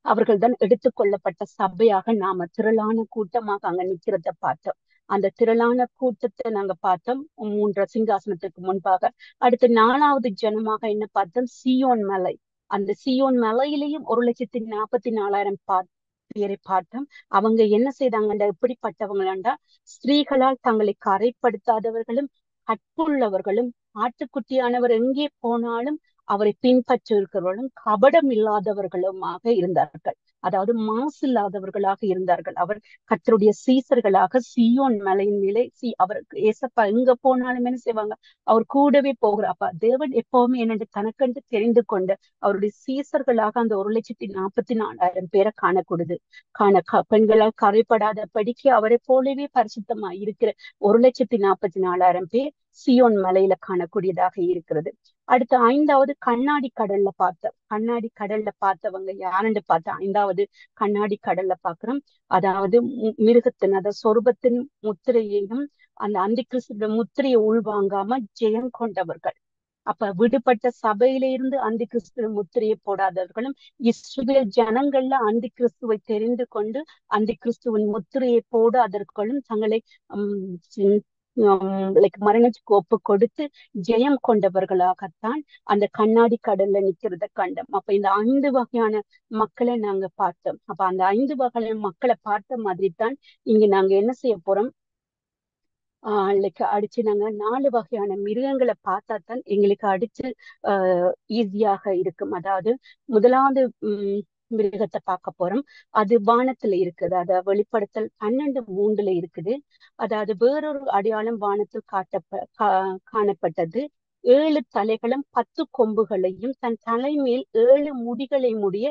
அவர்கள் தான் எடுத்துக்கொள்ளப்பட்ட சபையாக நாம திரளான கூட்டமாக அங்க நிக்கிறத பார்த்தோம். அந்த திரளான கூட்டத்தை நாங்க பார்த்தோம் 3 சிங்காசனத்துக்கு முன்பாக. அடுத்து 4வது ஜனமாக என்ன பார்த்தோம், சீயோன் மலை. அந்த சீயோன் மலையிலையும் 1,44,000 பேரை பார்த்தோம். அவங்க என்ன செய்தாங்கண்டா, எப்படிப்பட்டவங்களாண்டா, ஸ்திரீகளால் தங்களை கரைப்படுத்தாதவர்களும் கற்புள்ளவர்களும் ஆட்டுக்குட்டியானவர் எங்கே போனாலும் அவரை பின்பற்ற இருக்கிறவர்களும் கபடம் இல்லாதவர்களுமாக இருந்தார்கள். அதாவது மாசு இல்லாதவர்களாக இருந்தார்கள். அவர் கர்த்தருடைய சீசர்களாக சீயோன் மலையின் நிலை அவருக்கு ஏசப்பா எங்க போனாலும் என்ன செய்வாங்க, அவர் கூடவே போகிறார். அப்ப தேவன் எப்பவுமே என்னென்று தனக்கென்று தெரிந்து கொண்டு அவருடைய சீசர்களாக அந்த 1,44,000 பேரை பெண்களால் கரைப்படாத படிக்கு அவரை போலவே பரிசுத்தமா இருக்கிற 1,44,000 பேர் சியோன் மலையில காணக்கூடியதாக இருக்கிறது. அடுத்து 5வது கண்ணாடி கடல்ல பார்த்தவங்க யாருன்னு பார்த்தா, 5வது கண்ணாடி கடல்ல பாக்குறோம். அதாவது மிருகத்தின், அதாவது சொரூபத்தின் முத்திரையையும் அந்த அந்தி கிறிஸ்துவ முத்திரையை உள்வாங்காம ஜெயம் கொண்டவர்கள். அப்ப விடுபட்ட சபையில இருந்து அந்தி கிறிஸ்துவ முத்திரையை போடாதவர்களும், இஸ்ரவேல் ஜனங்கள்ல அந்தி கிறிஸ்துவை தெரிந்து கொண்டு அந்தி கிறிஸ்துவின் முத்திரையை போடாதவர்களும் தங்களை மரணத்துக்கு ஒப்பு கொடுத்து ஜெயம் கொண்டவர்களாகத்தான் அந்த கண்ணாடி கடல்ல நிக்கிறத கண்டோம். அப்ப இந்த 5 வகையான மக்களை நாங்க பார்த்தோம். அப்ப அந்த 5 வகையான மக்களை பார்த்த மாதிரி தான் இங்க நாங்க என்ன செய்ய போறோம், அடிச்சு நாங்க 4 வகையான மிருகங்களை பார்த்தா தான் எங்களுக்கு அடிச்சு ஈஸியாக இருக்கும். அதாவது முதலாவது மிருகத்தை பார்க்க போறோம். அது வானத்துல இருக்குது. அத வெளிப்படுத்தல் 12:3 இருக்குது. அதாவது வேறொரு அடையாளம் வானத்தில் காணப்பட்டது. 7 தலைகளும் 10 கொம்புகளையும் தன் தலைமேல் 7 முடிகளை உடைய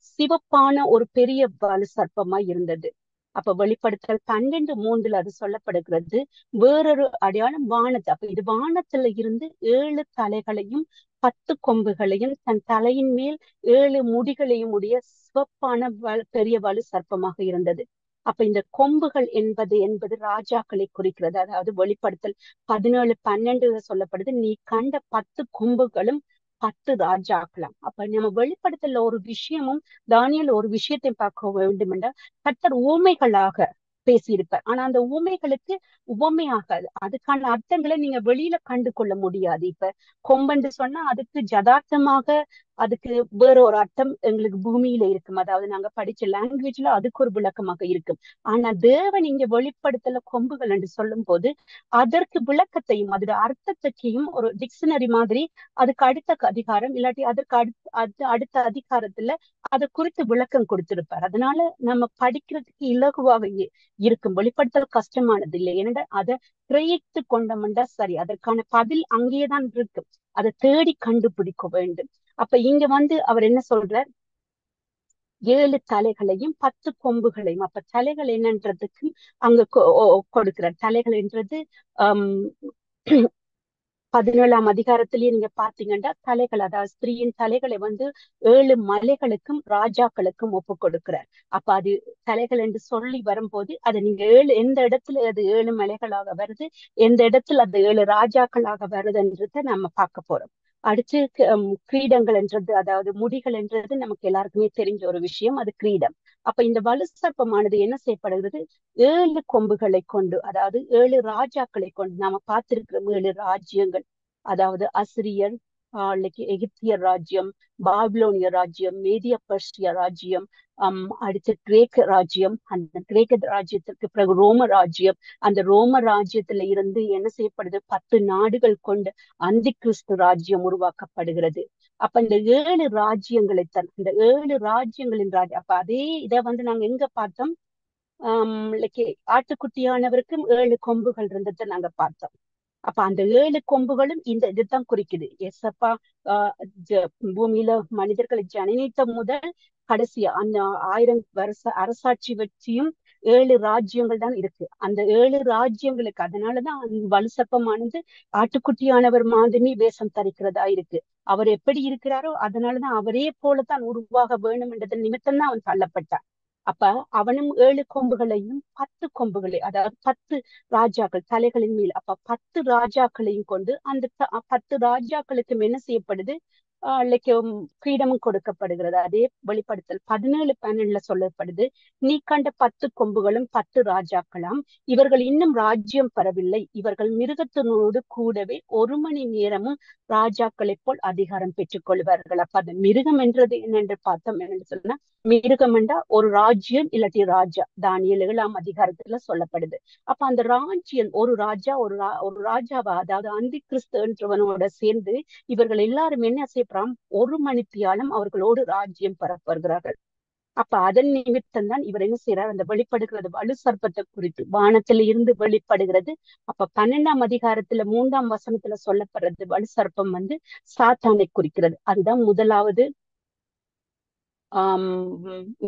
சிவப்பான ஒரு பெரிய வலு சர்ப்பமாய் இருந்தது. அப்ப வெளிப்படுத்தல் 12:3 அது சொல்லப்படுகிறது. வேறொரு அடையாளம் வானத்து. அப்ப இது வானத்துல இருந்து 7 தலைகளையும் 10 கொம்புகளையும் தன் தலையின் மேல் 7 முடிகளையும் உடைய சிவப்பான பெரிய வலு சர்ப்பமாக இருந்தது. அப்ப இந்த கொம்புகள் என்பது ராஜாக்களை குறிக்கிறது. அதாவது வெளிப்படுத்தல் 17:12 சொல்லப்படுது, நீ கண்ட 10 கொம்புகளும் 10 ராஜாக்களாம். அப்ப நம்ம வெளிப்படுத்தல ஒரு விஷயமும் தானியேல் ஒரு விஷயத்தை பார்க்க வேண்டும் என்றால் கர்த்தர் ஊமைகளாக பேசியிருப்பார். ஆனா அந்த ஊமைகளுக்கு உவமையாகாது. அதுக்கான அர்த்தங்களை நீங்க வெளியில கண்டு கொள்ள முடியாது. இப்ப கொம்பன்று சொன்னா அதுக்கு யதார்த்தமாக அதுக்கு வேற ஒரு அர்த்தம் எங்களுக்கு பூமியில இருக்கும். அதாவது நாங்க படிச்ச லாங்குவேஜ்ல அதுக்கு ஒரு விளக்கமாக இருக்கும். ஆனா தேவன் இங்க வெளிப்படுத்தல கொம்புகள் என்று சொல்லும் போது அதற்கு விளக்கத்தையும் அதோட அர்த்தத்தையும் ஒரு டிக்ஷனரி மாதிரி அதுக்கு அடுத்த அதிகாரம் இல்லாட்டி அதற்கு அடுத்த அதிகாரத்துல அதை குறித்து விளக்கம் கொடுத்திருப்பார். அதனால நம்ம படிக்கிறதுக்கு இலகுவாக இருக்கும். வெளிப்படுத்தல் கஷ்டமானது இல்லை. ஏன்னா அதை கிரகித்து கொண்டோம்டா சரி, அதற்கான பதில் அங்கேதான் இருக்கு. அதை தேடி கண்டுபிடிக்க வேண்டும். அப்ப இங்க அவர் என்ன சொல்றார்? 7 தலைகளையும் 10 கொம்புகளையும். அப்ப தலைகள் என்னன்றதுக்கு அங்க கொடுக்கிறார். தலைகள் என்றது 17ஆம் அதிகாரத்திலேயே நீங்க பாத்தீங்கன்னா தலைகள், அதாவது ஸ்திரீயின் தலைகளை 7 மலைகளுக்கும் ராஜாக்களுக்கும் ஒப்பு கொடுக்கிறார். அப்ப அது தலைகள் என்று சொல்லி வரும்போது அதை நீங்க எந்த இடத்துல அது 7 மலைகளாக வருது, எந்த இடத்துல அது 7 ராஜாக்களாக வருதுன்றத நம்ம பார்க்க போறோம். அடுத்து கிரீடங்கள் என்றது, அதாவது முடிகள் என்றது நமக்கு எல்லாருக்குமே தெரிஞ்ச ஒரு விஷயம், அது கிரீடம். அப்ப இந்த வலு சர்ப்பமானது என்ன செய்யப்படுகிறது? 7 கொம்புகளை கொண்டு, அதாவது 7 ராஜாக்களை கொண்டு. நாம பார்த்திருக்கிற 7 ராஜ்யங்கள், அதாவது அசிரியர், எகிப்தியர் ராஜ்யம், பாபிலோனிய ராஜ்யம், மேதிய பர்ஷிய ராஜ்யம், அடுத்து கிரேக்க ராஜ்யம். அந்த கிரேக்க ராஜ்யத்திற்கு பிறகு ரோம ராஜ்யம். அந்த ரோம ராஜ்யத்துல இருந்து என்ன செய்யப்படுது? 10 நாடுகள் கொண்டு அந்தி கிறிஸ்து ராஜ்யம் உருவாக்கப்படுகிறது. அப்ப இந்த 7 ராஜ்யங்களை இந்த 7 ராஜ்யங்களின் அப்ப அதே இதை நாங்க எங்க பார்த்தோம்? ஆட்டுக்குட்டியானவருக்கும் 7 கொம்புகள் இருந்ததை நாங்க பார்த்தோம். அப்ப அந்த 7 கொம்புகளும் இந்த இதுதான் குறிக்குது. எஸ்அப்பா பூமியில மனிதர்களை ஜனனித்த முதல் கடைசியா அந்த 1000 வருஷ அரசாட்சி வச்சியும் 7 ராஜ்யங்கள் தான் இருக்கு. அந்த 7 ராஜ்யங்களுக்கு அதனாலதான் வலு சர்ப்பமானது ஆட்டுக்குட்டியானவர் மாதிரி வேஷம் தரிக்கிறதா இருக்கு. அவர் எப்படி இருக்கிறாரோ அதனாலதான் அவரே போலத்தான் உருவாக வேணும் என்றதன் நிமித்தம் தான் அவன் தள்ளப்பட்டான். அப்ப அவனும் 7 கொம்புகளையும் 10 கொம்புகளை, அதாவது 10 ராஜாக்கள் தலைகளின் மேல். அப்ப 10 ராஜாக்களையும் கொண்டு அந்த 10 ராஜாக்களுக்கும் என்ன செய்யப்படுது? கிரீடமும் கொடுக்கப்படுகிறது. அதே வெளிப்படுத்தல் 17:12 சொல்லப்படுது, நீ கண்ட 10 கொம்புகளும் 10 ராஜாக்களாம். இவர்கள் இன்னும் ராஜ்யம் பெறவில்லை. இவர்கள் மிருகத்தினோடு கூடவே 1 மணி நேரமும் ராஜாக்களை போல் அதிகாரம் பெற்றுக் கொள்வார்கள். அப்ப அந்த மிருகம் என்றது என்னென்று பார்த்தோம். என்னென்று சொன்னா, மிருகம் என்றா ஒரு ராஜ்யம் இல்லாட்டி ராஜா. தானியேல் 7ஆம் அதிகாரத்துல சொல்லப்படுது. அப்ப அந்த ராஜ்யம் ஒரு ராஜா ஒரு ராஜாவா, அதாவது அந்தி கிறிஸ்துவனோட சேர்ந்து இவர்கள் எல்லாரும் என்ன செய்யப்படுறாங்க? 1 மணித்தியாலம் அவர்களோடு ராஜ்யம் பெறப்படுகிறார்கள். அப்ப அதன் நிமித்தம் தான் இவர் என்ன செய்யறார்? அந்த வெளிப்படுகிறது வலு சர்ப்பத்தை குறித்து வானத்துல இருந்து வெளிப்படுகிறது. அப்ப 12ஆம் அதிகாரத்துல 3ஆம் வசனத்துல சொல்லப்படுறது வலு சர்ப்பம் சாத்தானை குறிக்கிறது. அதுதான் முதலாவது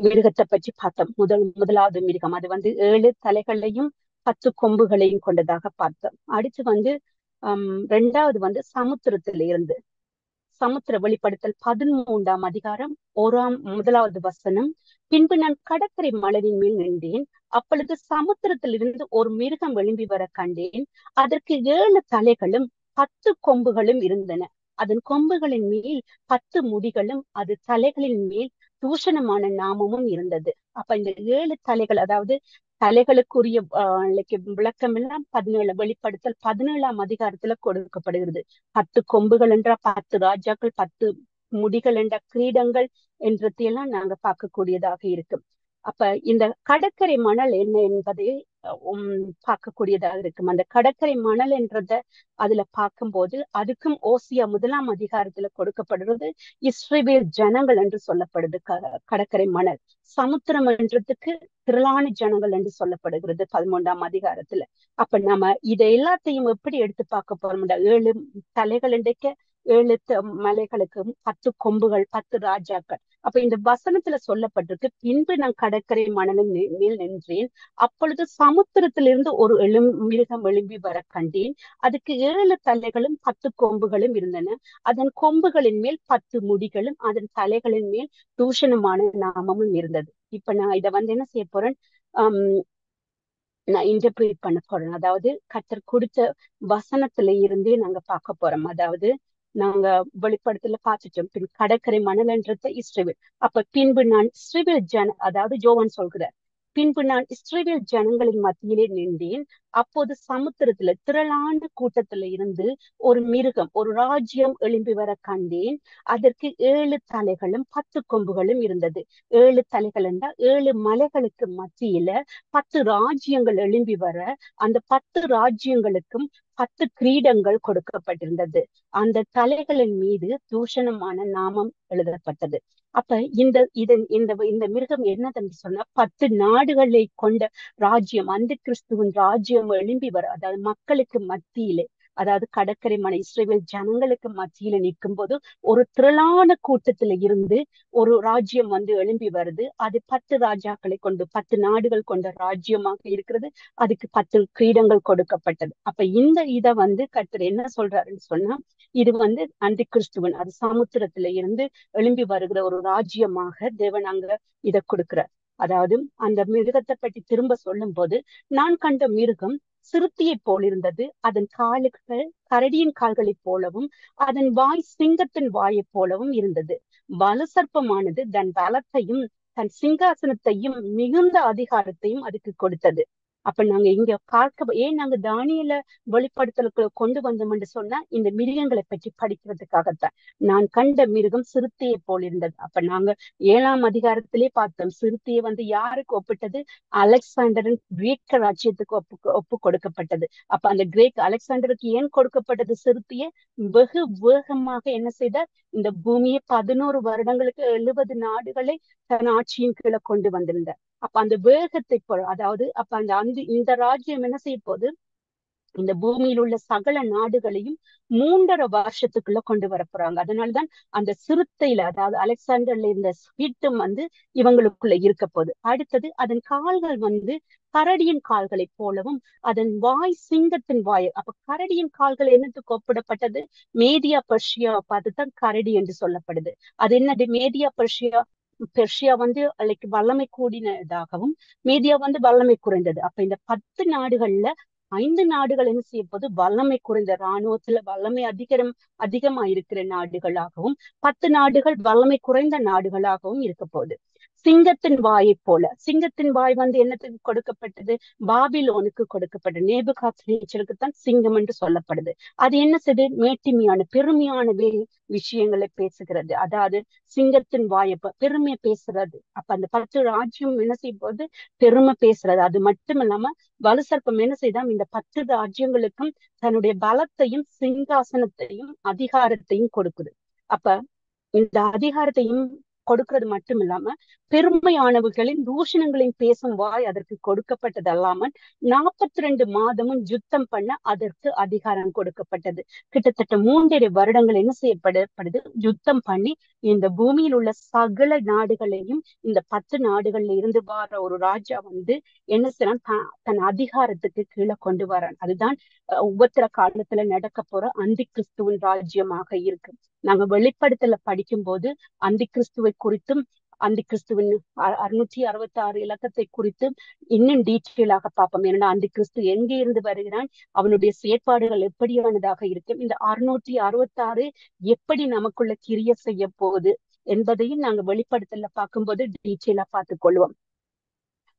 மிருகத்தை பற்றி பார்த்தோம். முதலாவது மிருகம் அது 7 தலைகளையும் 10 கொம்புகளையும் கொண்டதாக பார்த்தோம். அடுத்து 2வது சமுத்திரத்தில இருந்து. சமுத்திர வெளிப்படுத்தல் 13ஆம் அதிகாரம் 1வது வசனம், பின்பு நான் கடற்கரை மலரின் மேல் நின்றேன். அப்பொழுது சமுத்திரத்திலிருந்து ஒரு மிருகம் எழும்பி வர கண்டேன். அதற்கு 7 தலைகளும் 10 கொம்புகளும் இருந்தன. அதன் கொம்புகளின் மேல் 10 முடிகளும் அது தலைகளின் மேல் தூஷணமான நாமமும் இருந்தது. அப்ப இந்த 7 தலைகள், அதாவது தலைகளுக்குரிய விளக்கம் எல்லாம் வெளிப்படுத்தல் 17ஆம் அதிகாரத்துல கொடுக்கப்படுகிறது. 10 கொம்புகள் என்ற 10 ராஜாக்கள், 10 முடிகள் என்ற கிரீடங்கள் என்றதையெல்லாம் நாங்க பார்க்கக்கூடியதாக இருக்கு. அப்ப இந்த கடற்கரை மணல் என்ன என்பதை பார்க்கக்கூடியதாக இருக்கும். அந்த கடற்கரை மணல் என்றத அதுல பார்க்கும்போது அதுக்கும் ஓசியா 1ஆம் அதிகாரத்துல கொடுக்கப்படுறது இஸ்ரவேல் ஜனங்கள் என்று சொல்லப்படுது. கடற்கரை மணல். சமுத்திரம் என்றதுக்கு திரளான ஜனங்கள் என்று சொல்லப்படுகிறது 13ஆம் அதிகாரத்துல. அப்ப நம்ம இதை எல்லாத்தையும் எப்படி எடுத்து பார்க்க போறோம்? 7 தலைகள் இன்றைக்கு 7 மலைகளுக்கும் 10 கொம்புகள், 10 ராஜாக்கள். அப்ப இந்த வசனத்துல சொல்லப்பட்டிருக்கு, பின்பு நான் கடற்கரை மணலின் மேல் நின்றேன், அப்பொழுது சமுத்திரத்திலிருந்து ஒரு மிருகம் எழும்பி வர கண்டேன். அதுக்கு 7 தலைகளும் 10 கொம்புகளும் இருந்தன. அதன் கொம்புகளின் மேல் 10 முடிகளும் அதன் தலைகளின் மேல் தூஷணமான நாமமும் இருந்தது. இப்ப நான் இதை என்ன செய்ய போறேன், நான் இன்டர்பிரேட் பண்ண போறேன். அதாவது கர்த்தர் கொடுத்த வசனத்துல இருந்தே நாங்க பார்க்க போறோம். அதாவது நாங்க வெளிப்படத்துல பார்த்துட்டோம், பின் கடற்கரை மணல்ன்றத இஸ்ரவேல். அப்ப பின்பு நான் இஸ்ரவேல் அதாவது யோவான் சொல்கிறார், பின்பு நான் இஸ்ரவேல் ஜனங்களின் மத்தியிலே நின்றேன், அப்போது சமுத்திரத்துல திரளான கூட்டத்துல இருந்து ஒரு மிருகம், ஒரு ராஜ்யம் எழும்பி வர கண்டேன். அதற்கு 7 தலைகளும் 10 கொம்புகளும் இருந்தது. 7 தலைகள் என்றால் 7 மலைகளுக்கு மத்தியில 10 ராஜ்யங்கள் எழும்பி வர, அந்த 10 ராஜ்யங்களுக்கும் 10 கிரீடங்கள் கொடுக்கப்பட்டிருந்தது. அந்த தலைகளின் மீது தூஷணமான நாமம் எழுதப்பட்டது. அப்ப இந்த மிருகம் என்னதென்று சொன்னா, 10 நாடுகளை கொண்ட ராஜ்யம், அந்த கிறிஸ்துவின் ராஜ்யம் எழும்பி வர, அதாவது மக்களுக்கு மத்தியிலே, அதாவது கடற்கரை மலை இஸ்ரவேல் ஜனங்களுக்கு மத்தியில நிற்கும் போது ஒரு திரளான கூட்டத்துல இருந்து ஒரு ராஜ்யம் எழும்பி வருது. அது 10 ராஜாக்களை கொண்டு 10 நாடுகள் கொண்ட ராஜ்யமாக இருக்கிறது. அதுக்கு 10 கிரீடங்கள் கொடுக்கப்பட்டது. அப்ப இத கர்த்தர் என்ன சொல்றாருன்னு சொன்னா, இது அந்தி கிறிஸ்துவன், அது சமுத்திரத்துல இருந்து எழும்பி வருகிற ஒரு ராஜ்யமாக தேவன் அங்க இதை கொடுக்கிறார். அதாவது அந்த மிருகத்தை பற்றி திரும்ப சொல்லும் போது, நான் கண்ட மிருகம் சிறுத்தையை போல் இருந்தது. அதன் கால்கள் கரடியின் கால்களைப் போலவும் அதன் வாய் சிங்கத்தின் வாயை போலவும் இருந்தது. வலுசர்ப்பமானது தன் பலத்தையும் தன் சிங்காசனத்தையும் மிகுந்த அதிகாரத்தையும் அதுக்கு கொடுத்தது. அப்ப நாங்க இங்க ஏன் நாங்க தானியேல வெளிப்படுத்தலுக்குள்ள கொண்டு வந்தோம் என்று சொன்னா, இந்த மிருகங்களை பற்றி படிக்கிறதுக்காகத்தான். நான் கண்ட மிருகம் சிறுத்தையை போல் இருந்தது. அப்ப நாங்க 7ஆம் அதிகாரத்திலே பார்த்தோம், சிறுத்தையை யாருக்கு ஒப்பிட்டது? அலெக்சாண்டரின் கிரேக்க ராஜ்யத்துக்கு ஒப்பு கொடுக்கப்பட்டது. அப்ப அந்த அலெக்சாண்டருக்கு ஏன் கொடுக்கப்பட்டது சிறுத்தையை? வெகு வேகமாக என்ன செய்தார்? இந்த பூமியை 11 வருடங்களுக்கு 70 நாடுகளை தன் ஆட்சியின் கீழே கொண்டு வந்திருந்தார். அப்ப அந்த வேகத்தை அதாவது அப்ப இந்த ராஜ்யம் என்ன செய்ய போகுது? இந்த பூமியில் உள்ள சகல நாடுகளையும் 3.5 வருஷத்துக்குள்ள கொண்டு வர போறாங்க. அதனாலதான் அந்த சிறுத்தையில, அதாவது அலெக்சாண்டர்ல இருந்த ஸ்வீட்டும் இவங்களுக்குள்ள இருக்க போகுது. அடுத்தது அதன் கால்கள் கரடியின் கால்களை போலவும் அதன் வாய் சிங்கத்தின் வாய். அப்ப கரடியின் கால்கள் என்னத்துக்கு ஒப்பிடப்பட்டது? மேதியா பெர்ஷியா பார்த்துதான் கரடி என்று சொல்லப்படுது. அது என்னது? மேதியா பெர்ஷியா வல்லமை கூடினதாகவும் மேதியா வல்லமை குறைந்தது. அப்ப இந்த 10 நாடுகள்ல 5 நாடுகள் என்ன செய்ய போது? வல்லமை குறைந்த, இராணுவத்துல வல்லமை அதிகமா இருக்கிற நாடுகளாகவும் 10 நாடுகள் வல்லமை குறைந்த நாடுகளாகவும் இருக்க போகுது. சிங்கத்தின் வாயை போல. சிங்கத்தின் வாய் என்னத்துக்கு கொடுக்கப்பட்டது? பாபிலோனுக்கு கொடுக்கப்பட்டது. நேபுகாத்நேச்சருக்கு தான் சிங்கம் என்று சொல்லப்படுது. அது என்ன செய்து? மேட்டிமையான பெருமையான விஷயங்களை பேசுகிறது. அதாவது சிங்கத்தின் வாயை பெருமையை பேசுறது. அப்ப அந்த 10 ராஜ்யம் என்ன செய்ய போது? பெருமை பேசுறது. அது மட்டும் இல்லாம வலுசர்ப்பம் என்ன செய்தா? இந்த 10 ராஜ்யங்களுக்கும் தன்னுடைய பலத்தையும் சிங்காசனத்தையும் அதிகாரத்தையும் கொடுக்குது. அப்ப இந்த அதிகாரத்தையும் கொடுக்கிறது மட்டும் இல்லாம பெருமையானவர்களின் தூஷணங்களையும் பேசும் வாய் அதற்கு கொடுக்கப்பட்டது அல்லாமல் 42 மாதமும் யுத்தம் பண்ண அதற்கு அதிகாரம் கொடுக்கப்பட்டது. கிட்டத்தட்ட 3.5 வருடங்கள் என்ன செய்யப்படுது? யுத்தம் பண்ணி இந்த பூமியில் உள்ள சகல நாடுகளையும் இந்த 10 நாடுகள்ல இருந்து வர ஒரு ராஜா என்ன செய்யறான்? தன் அதிகாரத்துக்கு கீழே கொண்டு வரான். அதுதான் உபத்திர காலத்துல நடக்க போற அந்தி கிறிஸ்துவின் ராஜ்யமாக இருக்கு. நாங்க வெளிப்படுத்தல படிக்கும் போது அந்தி கிறிஸ்துவை குறித்தும் அந்தி கிறிஸ்துவின் 666 இலக்கத்தை குறித்து இன்னும் டீட்டெயிலாக பார்ப்போம். ஏன்னா அந்தி கிறிஸ்து எங்கே இருந்து வருகிறான், அவனுடைய செயற்பாடுகள் எப்படியானதாக இருக்கும், இந்த 666 எப்படி நமக்குள்ள கிரிய செய்ய போகுது என்பதையும் நாங்க வெளிப்படுத்தல பார்க்கும்போது டீட்டெயிலா பார்த்துக் கொள்வோம்.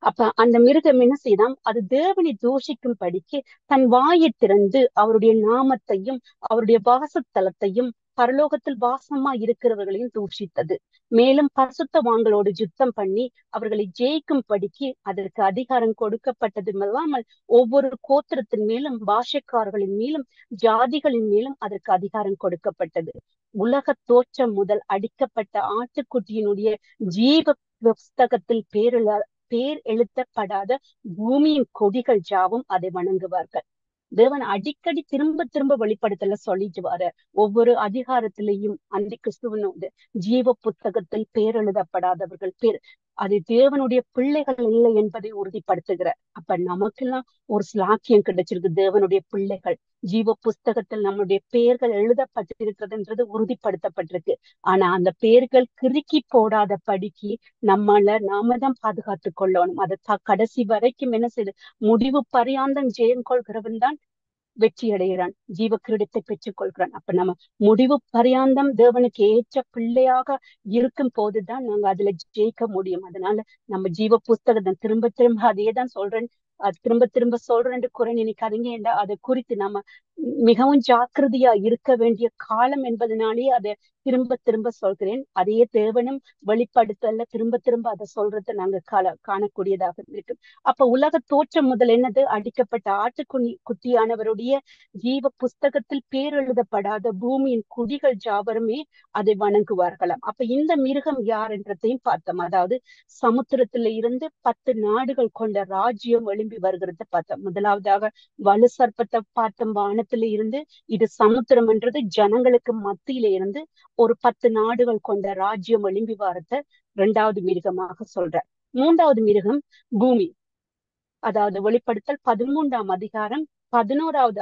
அப்ப அந்த மிருகம் என்ன செய்தாம், அது தேவனை தூஷிக்கும்படிக்கு தன் வாயை திறந்து அவருடைய நாமத்தையும் அவருடைய வாசத்தலத்தையும் பரலோகத்தில் வாசமா இருக்கிறவர்களையும் தூஷித்தது. மேலும் பரிசுத்தவான்களோடு யுத்தம் பண்ணி அவர்களை ஜெயிக்கும்படிக்கு அதற்கு அதிகாரம் கொடுக்கப்பட்டது இல்லாமல் ஒவ்வொரு கோத்திரத்தின் மேலும் பாஷைக்காரர்களின் மேலும் ஜாதிகளின் மேலும் அதற்கு அதிகாரம் கொடுக்கப்பட்டது. உலக தோற்றம் முதல் அடிக்கப்பட்ட ஆட்டுக்குட்டியினுடைய ஜீவ புஸ்தகத்தில் பேர் எழுதப்படாத பூமியின் கொடிகள் யாவும் அதை வணங்குவார்கள். தேவன் அடிக்கடி திரும்ப திரும்ப வெளிப்படுத்தல சொல்லிட்டு வர ஒவ்வொரு அதிகாரத்திலையும் அந்த கிறிஸ்துவனோட ஜீவ புத்தகத்தில் பேர் எழுதப்படாதவர்கள் பேர் அது தேவனுடைய பிள்ளைகள் இல்லை என்பதை உறுதிப்படுத்துகிற. அப்ப நமக்கெல்லாம் ஒரு ஸ்லாக்கியம் கிடைச்சிருக்கு. தேவனுடைய பிள்ளைகள் ஜீவ புஸ்தகத்தில் நம்முடைய பெயர்கள் எழுதப்பட்டிருக்கிறதுன்றது உறுதிப்படுத்தப்பட்டிருக்கு. ஆனா அந்த பெயர்கள் கிறுக்கி போடாத படிக்கு நாம தான் பாதுகாத்து கொள்ளணும். அதை கடைசி வரைக்கும் என்ன செய்யுது, முடிவு பரியாந்தம் ஜெயம் கொள்கிறவன் தான் வெற்றி அடைகிறான், ஜீவ கிரீடத்தை பெற்றுக் கொள்கிறான். அப்ப நம்ம முடிவு பரியாந்தம் தேவனுக்கு ஏற்ற பிள்ளையாக இருக்கும் போதுதான் நாங்க அதுல ஜெயிக்க முடியும். அதனால நம்ம ஜீவ புஸ்தகத்தை திரும்ப திரும்ப அதேதான் சொல்றேன், அது திரும்ப திரும்ப சொல்றேன் குறை நினைக்காதீங்க என்றா அதை குறித்து நம்ம மிகவும் ஜாக்கிரதையா இருக்க வேண்டிய காலம் என்பதனாலேயே அதை திரும்ப திரும்ப சொல்கிறேன். அதையே தேவனும் வெளிப்படுத்தல திரும்ப திரும்ப அதை சொல்றதை நாங்க காணக்கூடியதாக இருக்கு. அப்ப உலக தோற்றம் முதல் என்னது, அடிக்கப்பட்ட குட்டியானவருடைய ஜீவ புஸ்தகத்தில் பேர் எழுதப்படாத பூமியின் குடிகள் ஜாவருமே அதை வணங்குவார்களாம். அப்ப இந்த மிருகம் யார் என்றதையும் பார்த்தோம். அதாவது சமுத்திரத்தில இருந்து 10 நாடுகள் கொண்ட ராஜ்யம் எழும்பி வருகிறத பார்த்தோம். முதலாவதாக வலு சர்ப்பத்தை பார்த்தோம் வானத்தில இருந்து. இது சமுத்திரம் என்றது ஜனங்களுக்கு மத்தியில இருந்து ஒரு 10 நாடுகள் கொண்ட ராஜ்யம் எழும்பி வரத 2வது மிருகமாக சொல்ற. 3வது மிருகம் பூமி. அதாவது வெளிப்படுத்தல் 13ஆம் அதிகாரம் 11வது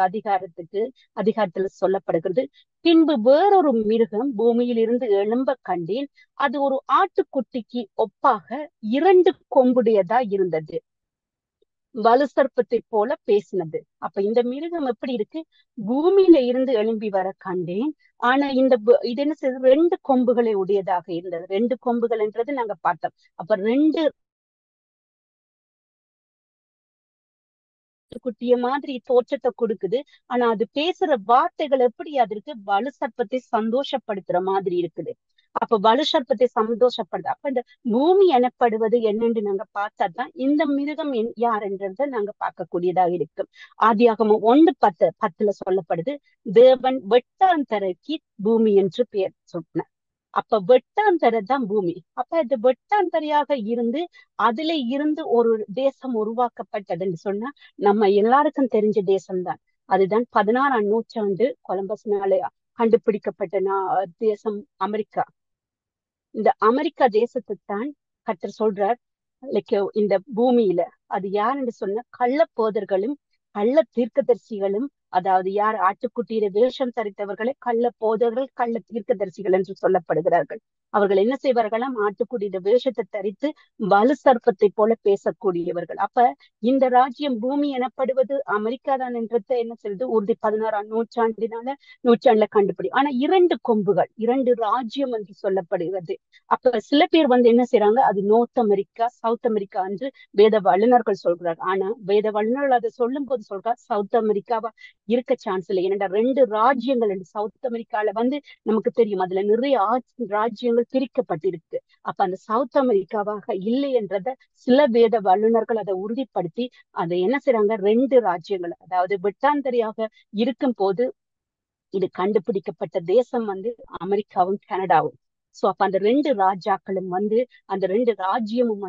அதிகாரத்துல சொல்லப்படுகிறது. பின்பு வேறொரு மிருகம் பூமியில் இருந்து எழும்ப கண்டேன். அது ஒரு ஆட்டுக்குட்டிக்கு ஒப்பாக 2 கொம்புடையதா இருந்தது, வலு சர்ப்பத்தை போல பேசினது. அப்ப இந்த மிருகம் எப்படி இருக்கு, பூமியில இருந்து எழும்பி வர கண்டேன். ஆனா இது என்ன செய்யுது, 2 கொம்புகளை உடையதாக இருந்தது. 2 கொம்புகள் என்றது நாங்க பார்த்தோம். அப்ப 2 குட்டிய மாதிரி தோற்றத்தை கொடுக்குது. ஆனா அது பேசுற வார்த்தைகள் எப்படி அதற்கு வலு சர்ப்பத்தை சந்தோஷப்படுத்துற மாதிரி இருக்குது. அப்ப வலு சர்ப்பத்தை சந்தோஷப்படுது. அப்ப இந்த பூமி எனப்படுவது என்னன்னு நாங்க பார்த்தாதான் இந்த மிருகம் யார் என்றதை நாங்க பார்க்கக்கூடியதாக இருக்கும். ஆதியாகமம் 1:10 சொல்லப்படுது, தேவன் வெட்டாந்தரைக்கு பூமி என்று பெயர் சொன்னார். அப்ப வெட்டாந்தரை தான் பூமி. அப்ப அது வெட்டாந்தரையாக இருந்து அதுல இருந்து ஒரு தேசம் உருவாக்கப்பட்டதுன்னு சொன்னா நம்ம எல்லாருக்கும் தெரிஞ்ச தேசம்தான். அதுதான் 16ஆம் நூற்றாண்டு கொலம்பஸ்னால கண்டுபிடிக்கப்பட்ட தேசம் அமெரிக்கா. இந்த அமெரிக்கா தேசத்தை தான் கர்த்தர் சொல்றார், இந்த பூமியில அது யாருன்னு சொன்ன கள்ள போதர்களும் கள்ள தீர்க்கதரிசிகளும், அதாவது யார் ஆட்டுக்குட்டியில வேஷம் தரித்தவர்களை கள்ள போதர்கள் கள்ள தீர்க்கதரிசிகள் என்று சொல்லப்படுகிறார்கள். அவர்கள் என்ன செய்வார்களாம், ஆட்டுக்குட்டியில வேஷத்தை தரித்து வலு சர்ப்பத்தை போல பேசக்கூடியவர்கள். அப்ப இந்த ராஜ்யம் பூமி எனப்படுவது அமெரிக்கா தான் என்றதை என்ன செய்யுது உறுதி 16ஆம் நூற்றாண்டுல கண்டுபிடி. ஆனா 2 கொம்புகள், 2 ராஜ்யம் என்று சொல்லப்படுகிறது. அப்ப சில பேர் என்ன செய்யறாங்க, அது நோர்த் அமெரிக்கா சவுத் அமெரிக்கா என்று வேத வல்லுநர்கள் சொல்கிறார். ஆனா வேத வல்லுநர்கள் அதை சொல்லும் போது சொல்றார் சவுத் அமெரிக்காவா இருக்க சான்ஸ் இல்லை. ஏன்னா 2 ராஜ்யங்கள் சவுத் அமெரிக்கால நமக்கு தெரியும், அதுல நிறைய ராஜ்யங்கள் பிரிக்கப்பட்டிருக்கு. அப்ப அந்த சவுத் அமெரிக்காவாக இல்லை என்றத சில வேத வல்லுநர்கள் அதை உறுதிப்படுத்தி அதை என்ன செய்யறாங்க, 2 ராஜ்யங்கள், அதாவது வெட்டாந்தரையாக இருக்கும் போது இது கண்டுபிடிக்கப்பட்ட தேசம் அமெரிக்காவும் கனடாவும். சோ அப்ப அந்த 2 ராஜாக்களும் அந்த 2 ராஜ்யமும்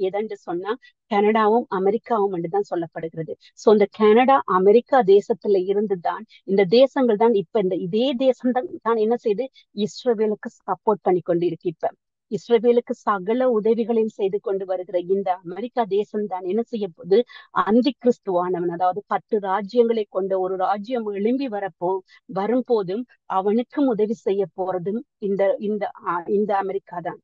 எதென்று சொன்னா கனடாவும் அமெரிக்காவும் என்றுதான் சொல்லப்படுகிறது. சோ இந்த கனடா அமெரிக்கா தேசத்துல இருந்துதான் இந்த தேசங்கள் தான் இப்ப இதே தேசம் தான் என்ன செய்து இஸ்ரவேலுக்கு சப்போர்ட் பண்ணி கொண்டு இருக்கு. இப்ப இஸ்ரவேலுக்கு சகல உதவிகளையும் செய்து கொண்டு வருகிற இந்த அமெரிக்கா தேசம் தான் என்ன செய்ய போது, அந்தி கிறிஸ்துவானவன், அதாவது 10 ராஜ்யங்களை கொண்ட ஒரு ராஜ்யம் எழும்பி வரும்போதும் அவனுக்கும் உதவி செய்ய போறதும் இந்த அமெரிக்கா தான்.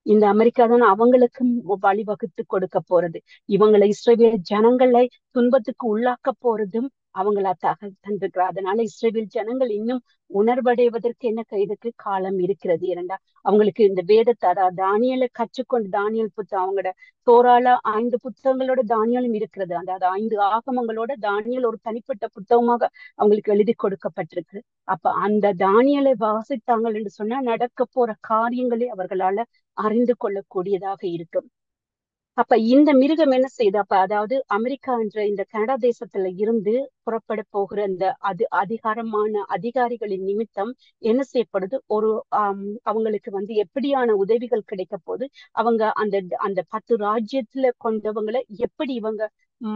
இந்த அமெரிக்கா தான் அவங்களுக்கும் வழிவகுத்து கொடுக்க போறது. இவங்களை இஸ்ரவேல் ஜனங்களை துன்பத்துக்கு உள்ளாக்க போறதும் அவங்களா தந்திருக்கிறார். அதனால இஸ்ரவேல் ஜனங்கள் இன்னும் உணர்வடைவதற்கு என்ன இதுக்கு காலம் இருக்கிறது. இரண்டா அவங்களுக்கு இந்த வேதத்தை, அதாவது தானியலை கற்றுக்கொண்டு, தானியல் புத்தகம் அவங்களோட தோரால 5 புத்தகங்களோட தானியலும் இருக்கிறது. அதாவது 5 ஆகமங்களோட தானியல் ஒரு தனிப்பட்ட புத்தகமாக அவங்களுக்கு எழுதி கொடுக்கப்பட்டிருக்கு. அப்ப அந்த தானியலை வாசித்தாங்கள் என்று சொன்னா நடக்க போற காரியங்களே அவர்களால அறிந்து கொள்ளக்கூடியதாக இருக்கும். அப்ப இந்த மிருகம் என்ன செய்யுது? அப்ப அதாவது அமெரிக்கா என்ற இந்த கனடா தேசத்துல இருந்து புறப்பட போகிற இந்த அதிகாரமான அதிகாரிகளின் நிமித்தம் என்ன செய்யப்படுது? ஒரு அவங்களுக்கு எப்படியான உதவிகள் கிடைக்க போது, அவங்க அந்த அந்த 10 ராஜ்யத்துல கொண்டவங்களை எப்படி இவங்க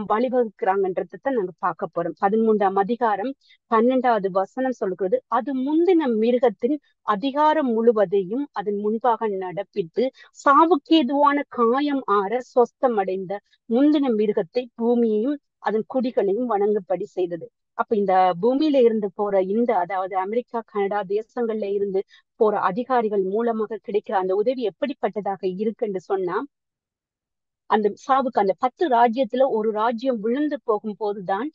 வழிவகுக்கிறாங்கன்றத நாங்க பார்க்க போறோம். 13ஆம் அதிகாரம் 12வது வசனம் சொல்கிறது, அது முந்தின மிருகத்தின் அதிகாரம் முழுவதையும் அதன் முன்பாக நடப்பித்து சாவுக்கு ஏதுவான காயம் ஆற சொஸ்தமடைந்த முந்தின மிருகத்தை பூமியையும் அதன் குடிகளையும் வணங்கும்படி செய்தது. அப்ப இந்த பூமியில இருந்து போற இந்த, அதாவது அமெரிக்கா கனடா தேசங்கள்ல இருந்து போற அதிகாரிகள் மூலமாக கிடைக்கிற அந்த உதவி எப்படிப்பட்டதாக இருக்குன்னு சொன்னா, அந்த சாவுக்கு அந்த 10 ராஜ்யத்துல ஒரு ராஜ்யம் விழுந்து போகும் போதுதான்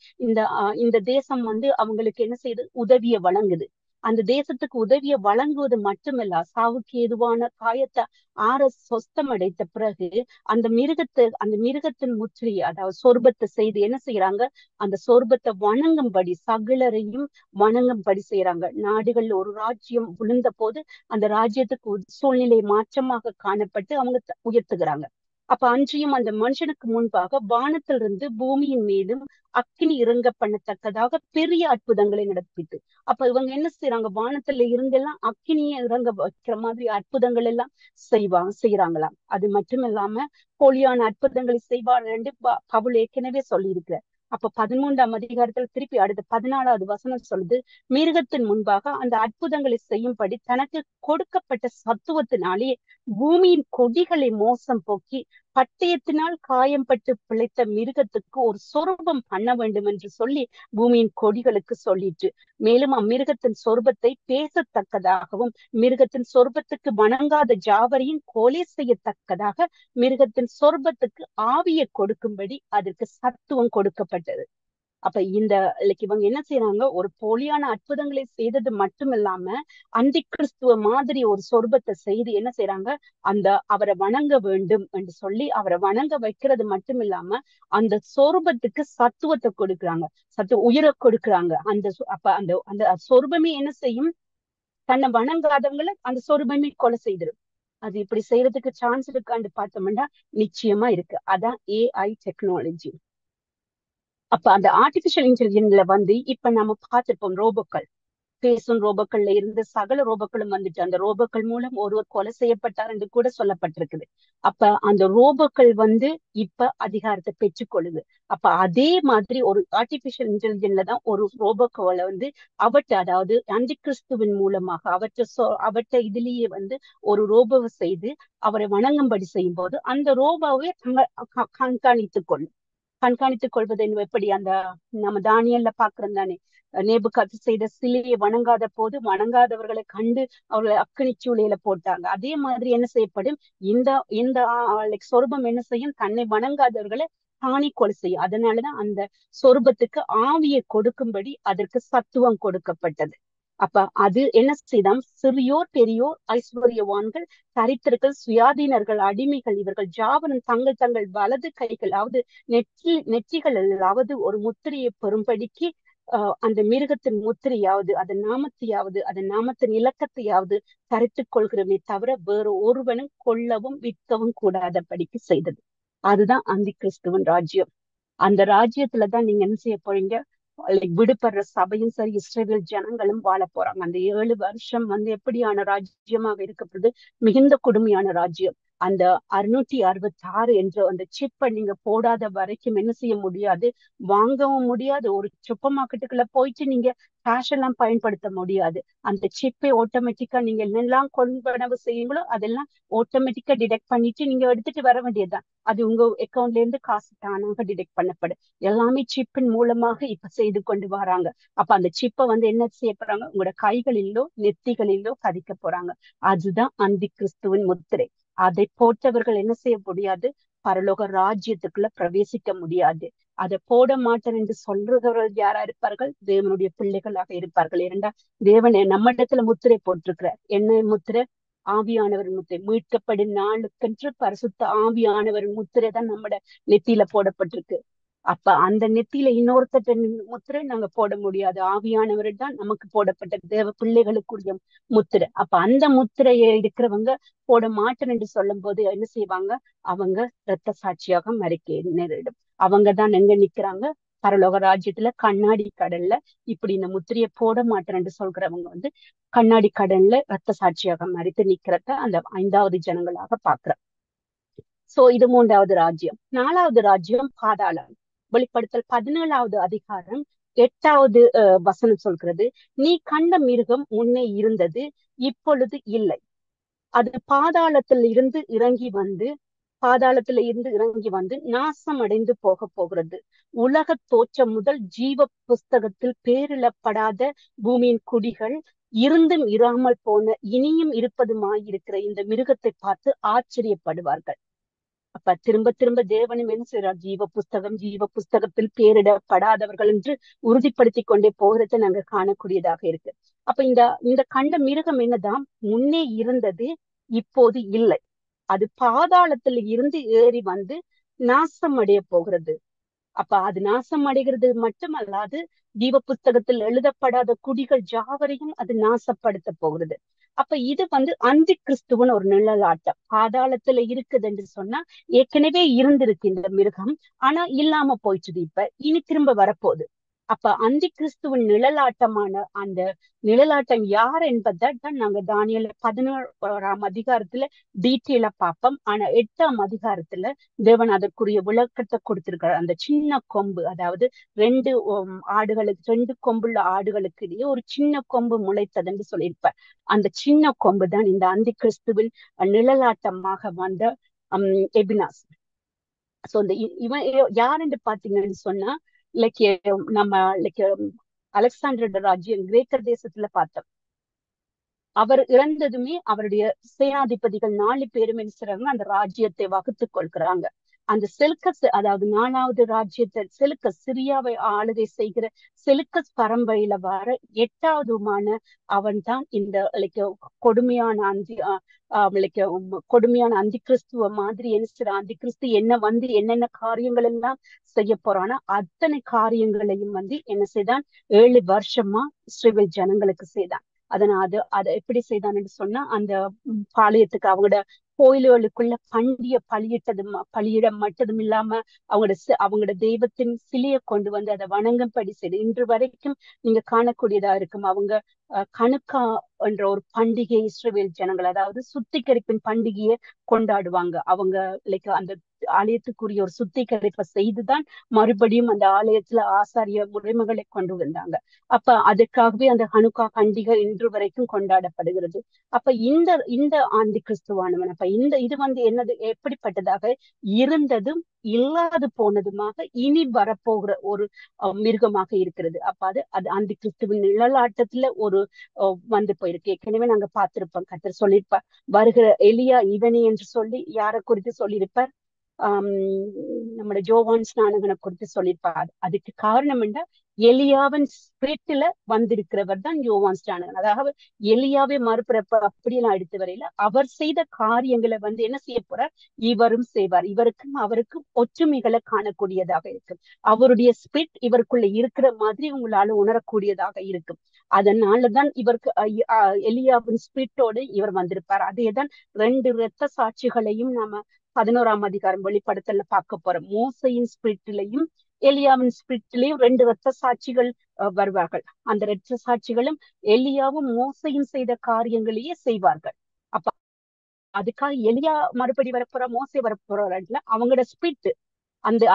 இந்த தேசம் அவங்களுக்கு என்ன செய்யுது? உதவியை வழங்குது. அந்த தேசத்துக்கு உதவியை வழங்குவது மட்டுமல்ல, சாவுக்கு ஏதுவான காயத்தை ஆற சொஸ்தமடைத்த பிறகு அந்த மிருகத்தின் முற்றியை, அதாவது சொர்பத்தை செய்து என்ன செய்யறாங்க? அந்த சொர்பத்தை வணங்கும்படி, சகலரையும் வணங்கும்படி செய்யறாங்க. நாடுகள்ல ஒரு ராஜ்யம் விழுந்த போது அந்த ராஜ்யத்துக்கு சூழ்நிலை மாற்றமாக காணப்பட்டு அவங்க உயர்த்துகிறாங்க. அப்ப அன்றியும் அந்த மனுஷனுக்கு முன்பாக வானத்திலிருந்து பூமியின் மீதும் அக்கினி இறங்க பண்ணத்தக்கதாக பெரிய அற்புதங்களை நடப்பித்து. அப்ப இவங்க என்ன செய்யறாங்க? வானத்துல இருந்தெல்லாம் அக்கினியை இறங்க வைக்கிற மாதிரி அற்புதங்கள் எல்லாம் செய்யறாங்களாம். அது மட்டும் இல்லாம போலியான அற்புதங்களை செய்வார்கள் என்று பவுல் ஏற்கனவே சொல்லி இருக்கிறார். அப்ப 13ஆம் அதிகாரத்துல திருப்பி அடுத்த 14வது வசனம் சொல்லுது, மிருகத்தின் முன்பாக அந்த அற்புதங்களை செய்யும்படி தனக்கு கொடுக்கப்பட்ட சத்துவத்தினாலே பூமியின் கொடிகளை மோசம் போக்கி பட்டயத்தினால் காயம்பட்டு பிழைத்த மிருகத்துக்கு ஒரு சொரூபம் பண்ண வேண்டும் என்று சொல்லி பூமியின் கொடிகளுக்கு சொல்லிட்டு, மேலும் அம்மிருகத்தின் சொரூபத்தை பேசத்தக்கதாகவும் மிருகத்தின் சொரூபத்துக்கு வணங்காத ஜாவரையும் கொலை செய்யத்தக்கதாக மிருகத்தின் சொரூபத்துக்கு ஆவியை கொடுக்கும்படி அதற்கு சத்துவம் கொடுக்கப்பட்டது. அப்ப இவங்க என்ன செய்யறாங்க? ஒரு போலியான அற்புதங்களை செய்தது மட்டுமில்லாம அந்தி கிறிஸ்துவ மாதிரி ஒரு சொரூபத்தை செய்து என்ன செய்யறாங்க? அவரை வணங்க வேண்டும் என்று சொல்லி அவரை வணங்க வைக்கிறது மட்டும் இல்லாம அந்த சொரூபத்துக்கு சத்துவத்தை கொடுக்குறாங்க, உயிரை கொடுக்குறாங்க. அப்ப அந்த சொரூபமே என்ன செய்யும்? தன்னை வணங்காதவங்களை அந்த சொரூபமே கொலை செய்திடும். அது இப்படி செய்யறதுக்கு சான்ஸ் இருக்கான்னு பார்த்தோம்னா நிச்சயமா இருக்கு. அதான் AI டெக்னாலஜி. அப்ப அந்த ஆர்டிபிஷியல் இன்டெலிஜென்ஸ்ல இப்ப நம்ம பார்த்திருப்போம் ரோபோக்கள், பேசும் ரோபோக்கள்ல இருந்து சகல ரோபோக்களும் வந்துட்டு அந்த ரோபோக்கள் மூலம் ஒருவர் கொலை செய்யப்பட்டார் என்று கூட சொல்லப்பட்டிருக்குது. அப்ப அந்த ரோபோக்கள் இப்ப அதிகாரத்தை பெற்றுக்கொள்ளுது. அப்ப அதே மாதிரி ஒரு ஆர்டிபிஷியல் இன்டெலிஜென்ஸ்ல தான் ஒரு ரோபோக்களை அவற்றை, அதாவது அந்தி கிறிஸ்துவின் மூலமாக அவற்றை இதுலயே ஒரு ரோபோவை செய்து அவரை வணங்கும்படி செய்யும் போது அந்த ரோபோவை கண்காணித்துக் கொள்வது எப்படி? நம்ம தானியல்ல பாக்குறோம் தானே, நேபுகாத் செய்த சிலையை வணங்காத போது வணங்காதவர்களை கண்டு அவர்களை அக்கினி சூளையில போட்டாங்க. அதே மாதிரி என்ன செய்யப்படும்? இந்த சொரூபம் என்ன செய்யும்? தன்னை வணங்காதவர்களை தானே கொலை செய்யும். அதனாலதான் அந்த சொரூபத்துக்கு ஆவியை கொடுக்கும்படி அதற்கு சத்துவம் கொடுக்கப்பட்டது. அப்ப அது என்ன செய்தாம்? சிறியோர் பெரியோர், ஐஸ்வர்யவான்கள், தரித்திரர்கள், சுயாதீனர்கள், அடிமைகள், இவர்கள் ஜாவரும் தங்கள் வலது கைகளாவது நெற்றிகளாவது ஒரு முத்திரையை பெறும்படிக்கு அந்த மிருகத்தின் முத்திரையாவது அதன் நாமத்தையாவது அதன் நாமத்தின் இலக்கத்தையாவது தரித்துக் கொள்கிறமே தவிர வேறு ஒருவனும் கொல்லவும் விற்கவும் கூடாதபடிக்கு செய்தது. அதுதான் அந்தி கிறிஸ்துவின் ராஜ்யம். அந்த ராஜ்யத்துலதான் நீங்க என்ன செய்ய போறீங்க? விடுபடுற சபையும் சரி, இஸ்ரவேல் ஜனங்களும் வாழ போறாங்க. அந்த 7 வருஷம் எப்படியான ராஜ்யமாக இருக்கப்படுது? மிகுந்த கொடுமையான ராஜ்யம். அந்த 666 என்ற அந்த சிப்பை நீங்க போடாத வரைக்கும் என்ன செய்ய முடியாது? வாங்கவும் முடியாது. ஒரு சூப்பர் மார்க்கெட்டுக்குள்ள போயிட்டு நீங்க கேஷ் எல்லாம் பயன்படுத்த முடியாது. அந்த சிப்பை ஆட்டோமேட்டிக்கா நீங்க என்னெல்லாம் கொள்வனவு செய்யுங்களோ அதெல்லாம் ஆட்டோமேட்டிக்கா டிடெக்ட் பண்ணிட்டு நீங்க எடுத்துட்டு வர வேண்டியதுதான். அது உங்க அக்கௌண்ட்ல இருந்து காசு தானாக டிடெக்ட் பண்ணப்படும். எல்லாமே சிப்பின் மூலமாக இப்ப செய்து கொண்டு வராங்க. அப்ப அந்த சிப்பை என்ன செய்ய போறாங்க? உங்களோட கைகளிலோ நெத்திகளிலோ பதிக்க போறாங்க. அதுதான் அந்தி கிறிஸ்துவின் முத்திரை. அதை போட்டவர்கள் என்ன செய்ய முடியாது? பரலோக ராஜ்யத்துக்குள்ள பிரவேசிக்க முடியாது. அதை போட மாட்டேன் என்று சொல்றவர்கள் யாரா இருப்பார்கள்? தேவனுடைய பிள்ளைகளாக இருப்பார்கள். ஏனென்றா தேவன் நம்மிடத்துல முத்திரை போட்டிருக்கிறார். என்ன முத்திரை? ஆவியானவர் முத்திரை. மீட்கப்படும் நாளுக்கென்று பரிசுத்த ஆவியானவர் முத்திரை தான் நம்மட நெத்தியில போடப்பட்டிருக்கு. அப்ப அந்த நெத்தியில இன்னொருத்தட்ட முத்திரை நாங்க போட முடியாது. ஆவியானவர் தான் நமக்கு போடப்பட்ட தேவ பிள்ளைகளுக்குரிய முத்திரை. அப்ப அந்த முத்திரையை இருக்கிறவங்க போட மாட்டேன் என்று சொல்லும் போது என்ன செய்வாங்க? அவங்க இரத்த சாட்சியாக மறிக்க நேரிடும். அவங்க தான் எங்க நிக்கிறாங்க? பரலோக ராஜ்யத்துல கண்ணாடி கடல்ல. இப்படி இந்த முத்திரையை போட மாட்டேன் என்று சொல்றவங்க வந்து கண்ணாடி கடல்ல இரத்த சாட்சியாக மறித்து நிக்கிறத அந்த 5வது ஜனங்களாக பாக்குறோம். சோ இது 3வது ராஜ்யம். 4வது ராஜ்யம் பாதாளம். வெளிப்படுத்தல் 17வது அதிகாரம் 8வது வசனம் சொல்கிறது, நீ கண்ட மிருகம் முன்னே இருந்தது, இப்பொழுது இல்லை. அது பாதாளத்துல இருந்து இறங்கி வந்து நாசம் அடைந்து போகிறது. உலக தோற்றம் முதல் ஜீவ புஸ்தகத்தில் பேரிடப்படாத பூமியின் குடிகள் இருந்தும் இராமல் போன இனியும் இருப்பதுமாயிருக்கிற இந்த மிருகத்தை பார்த்து ஆச்சரியப்படுவார்கள். அப்ப திரும்ப திரும்ப தேவனும் என்ன செய்றார்? ஜீவ புஸ்தகத்தில் பேரிடப்படாதவர்கள் என்று உறுதிப்படுத்தி கொண்டே போகிறத நாங்க காணக்கூடியதாக இருக்கு. அப்ப இந்த கண்ட மிருகம் என்னதான்? முன்னே இருந்தது, இப்போது இல்லை. அது பாதாளத்தில் இருந்து ஏறி வந்து நாசம் அடைய போகிறது. அப்ப அது நாசம் அடைகிறது மட்டுமல்லாது ஜீவ புஸ்தகத்தில் எழுதப்படாத குடிகள் யாவரையும் அது நாசப்படுத்த போகிறது. அப்ப இது வந்து அந்தி கிறிஸ்துவன் ஒரு நிழலாட்டம். பாதாளத்துல இருக்குது என்று சொன்னா ஏற்கனவே இருந்திருக்கு இந்த மிருகம், ஆனா இல்லாம போயிடுச்சு. இப்ப இனி திரும்ப வரப்போகுது. அப்ப அந்தி கிறிஸ்துவின் நிழலாட்டமான அந்த நிழலாட்டம் யார் என்பதை தான் நாங்க தானியேல் 11ஆம் அதிகாரத்துல டீட்டெயிலா பார்ப்போம். ஆனா 8ஆம் அதிகாரத்துல தேவன் அதற்குரிய விளக்கத்தை கொடுத்திருக்கிறார். அந்த சின்ன கொம்பு, அதாவது 2 கொம்புள்ள ஆடுகளுக்கு இடையே ஒரு சின்ன கொம்பு முளைத்ததுன்னு சொல்லியிருப்பார். அந்த சின்ன கொம்பு தான் இந்த அந்தி கிறிஸ்துவின் நிழலாட்டமாக வந்த எபினாஸ். சோ இந்த இவன் யார் என்று பாத்தீங்கன்னு சொன்னா, நம்ம அலெக்சாண்டரோட ராஜ்யம் கிரேக்க தேசத்துல பார்த்தோம். அவர் இறந்ததுமே அவருடைய சேனாதிபதிகள் 4 பேரும் என்ன செய்றாங்க? அந்த ராஜ்யத்தை வகுத்துக் கொள்கிறாங்க. அந்த செல்கஸ், அதாவது 4வது ராஜ்யத்தை செலுக்கஸ், சிரியாவை ஆளுகை செய்கிற செலுக்கஸ் பரம்பரையில வர 8வதுமான அவன் தான் இந்த கொடுமையான அந்தி கிறிஸ்துவ மாதிரி என்ன செய்ற அந்தி கிறிஸ்து என்ன வந்து என்னென்ன காரியங்கள் எல்லாம் செய்ய போறானோ அத்தனை காரியங்களையும் வந்து என்ன செய்தான்? 7 வருஷமா இஸ்ரவேல் ஜனங்களுக்கு செய்தான். அதை எப்படி செய்தான்னு சொன்னா, அந்த பாளையத்துக்கு அவங்களோட கோயில்களுக்குள்ள பலியிட மட்டும் இல்லாம அவங்களோட தெய்வத்தின் சிலையை கொண்டு வந்து அதை வணங்கும்படி செய்து இன்று வரைக்கும் நீங்க காணக்கூடியதா இருக்கும். அவங்க கணுக்கா என்ற ஒரு பண்டிகை இஸ்ரவேல் ஜனங்கள், அதாவது சுத்திகரிப்பின் பண்டிகையை கொண்டாடுவாங்க. அவங்க அந்த ஆலயத்துக்குரிய ஒரு சுத்திகரிப்பை செய்துதான் மறுபடியும் அந்த ஆலயத்துல ஆசாரிய முறைமைகளை கொண்டு வந்தாங்க. அப்ப அதுக்காகவே அந்த ஹனுக்கா பண்டிகை இன்று வரைக்கும் கொண்டாடப்படுகிறது. அப்ப இந்த ஆந்தி கிறிஸ்துவானவன், அப்ப இது வந்து என்னது? எப்படிப்பட்டதாக இருந்ததும் இல்லாது போனதுமாக இனி வரப்போகிற ஒரு மிருகமாக இருக்கிறது. அப்ப அது ஆந்தி கிறிஸ்துவின் நிழலாட்டத்துல ஒரு வந்து போயிருக்கு. ஏற்கனவே நாங்க பார்த்திருப்போம். கர்த்தர் சொல்லியிருப்பார், வருகிற எலியா இவனே என்று சொல்லி யாரை குறித்து சொல்லியிருப்பார்? நம்மளோட யோவான் ஸ்நானகனை குறித்து சொல்லியிருப்பார். அதுக்கு காரணம் என்ன? எலியாவின் ஸ்பிரிட்ல வந்திருக்கிறவர் தான் யோவான் ஸ்நானகன். அதாவது எலியாவே மறுபிறப்பு அப்படியெல்லாம் எடுத்து வரையில அவர் செய்த காரியங்களை வந்து என்ன செய்ய போறார்? இவரும் செய்வார். இவருக்கும் அவருக்கும் ஒற்றுமைகளை காணக்கூடியதாக இருக்கும். அவருடைய ஸ்பிரிட் இவருக்குள்ள இருக்கிற மாதிரி உங்களால உணரக்கூடியதாக இருக்கும். அதனாலதான் இவருக்கு எலியாவின் ஸ்பிரிட்டோடு இவர் வந்திருப்பார். அதேதான் 2 இரத்த சாட்சிகளையும் நாம 11ஆம் அதிகாரம் வெளிப்படுத்தல பார்க்க போறோம். மோசையின் ஸ்பிரிட்லயும் எலியாவின் ஸ்பிரிட்லயும் 2 இரத்த சாட்சிகள் வருவார்கள். அந்த இரத்த சாட்சிகளும் எலியாவும் மோசையும் செய்த காரியங்களையே செய்வார்கள். அப்ப அதுக்காக எலியா மறுபடி வரப்போற, மோசை வரப்போறாங்கல்ல, அவங்களோட ஸ்பிரிட்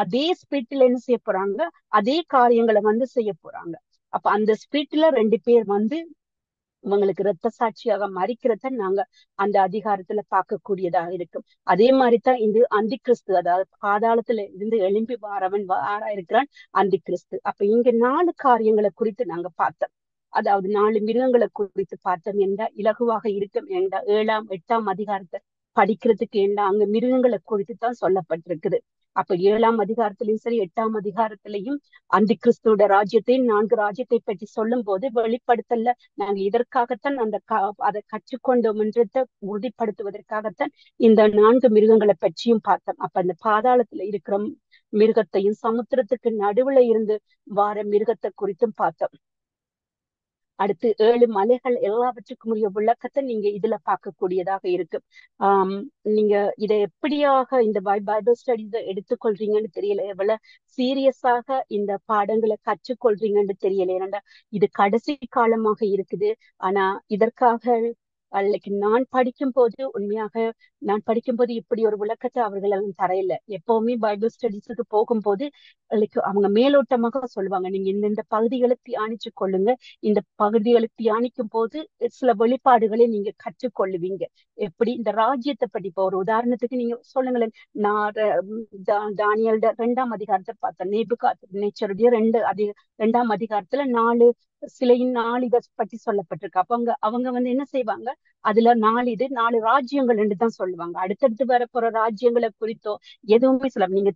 அதே ஸ்பிரிட்ல என்ன செய்ய போறாங்க? அதே காரியங்களை வந்து செய்ய போறாங்க. அப்ப அந்த ஸ்பிரிட்ல 2 பேர் வந்து இவங்களுக்கு இரத்த சாட்சியாக மறிக்கிறத நாங்க அந்த அதிகாரத்துல பார்க்கக்கூடியதாக இருக்கும். அதே மாதிரிதான் இந்த அந்தி கிறிஸ்து, அதாவது பாதாளத்துல இருந்து எழும்பி வாரவன் ஆரா இருக்கிறான் அந்தி கிறிஸ்து. அப்ப இங்க 4 காரியங்களை குறித்து நாங்க பார்த்தோம். அதாவது 4 மிருகங்களை குறித்து பார்த்தோம். இலகுவாக இருக்கும். 7ஆம் 8ஆம் அதிகாரத்தை படிக்கிறதுக்கு அங்க மிருகங்களை குறித்து தான் சொல்லப்பட்டிருக்குது. அப்ப 7ஆம் அதிகாரத்திலையும் சரி 8ஆம் அதிகாரத்திலையும் அந்த கிறிஸ்துவோட ராஜ்யத்தை 4 ராஜ்யத்தை பற்றி சொல்லும் போது வெளிப்படுத்தல நாங்க இதற்காகத்தான் அதை கற்றுக்கொண்டோம் என்றதை உறுதிப்படுத்துவதற்காகத்தான் இந்த 4 மிருகங்களை பற்றியும் பார்த்தோம். அப்ப அந்த பாதாளத்துல இருக்கிற மிருகத்தையும் சமுத்திரத்துக்கு நடுவுல இருந்து வார மிருகத்தை குறித்தும் பார்த்தோம். அடுத்து 7 மலைகள் எல்லாவற்றுக்கும் உரிய விளக்கத்தை நீங்க இதுல பார்க்கக்கூடியதாக இருக்கு. நீங்க இதை எப்படியாக இந்த பைபிள் ஸ்டடிஸை எடுத்துக்கொள்றீங்கன்னு தெரியல, எவ்வளவு சீரியஸாக இந்த பாடங்களை கற்றுக்கொள்றீங்கன்னு தெரியல. ஏன்னா இது கடைசி காலமாக இருக்குது. ஆனா இதற்காக நான் படிக்கும் போது இப்படி ஒரு விளக்கத்தை அவர்கள் எல்லாம் தரையில. எப்பவுமே பைபிள் ஸ்டடிஸுக்கு போகும்போது அவங்க மேலோட்டமாக சொல்லுவாங்க, நீங்க இந்த பகுதிகளை தியானிச்சு கொள்ளுங்க, இந்த பகுதிகளை தியானிக்கும் போது சில வெளிப்பாடுகளை நீங்க கற்றுக்கொள்ளுவீங்க. எப்படி இந்த ராஜ்யத்தை பற்றி இப்போ ஒரு உதாரணத்துக்கு நீங்க சொல்லுங்களேன். நான் தானியேல் 2ஆம் அதிகாரத்தை பார்த்தேன். நேபுகாத்நேச்சருடைய 2ஆம் அதிகாரத்துல 4 சிலையின் 4 இதை பற்றி சொல்லப்பட்டிருக்கு. அப்ப அவங்க என்ன செய்வாங்க, அதுல 4 ராஜ்யங்கள் என்று தான் சொல்லுவாங்க. அடுத்தடுத்து வரப்போற ராஜ்யங்களை குறித்தோ எதுவுமே சொல்ல, நீங்க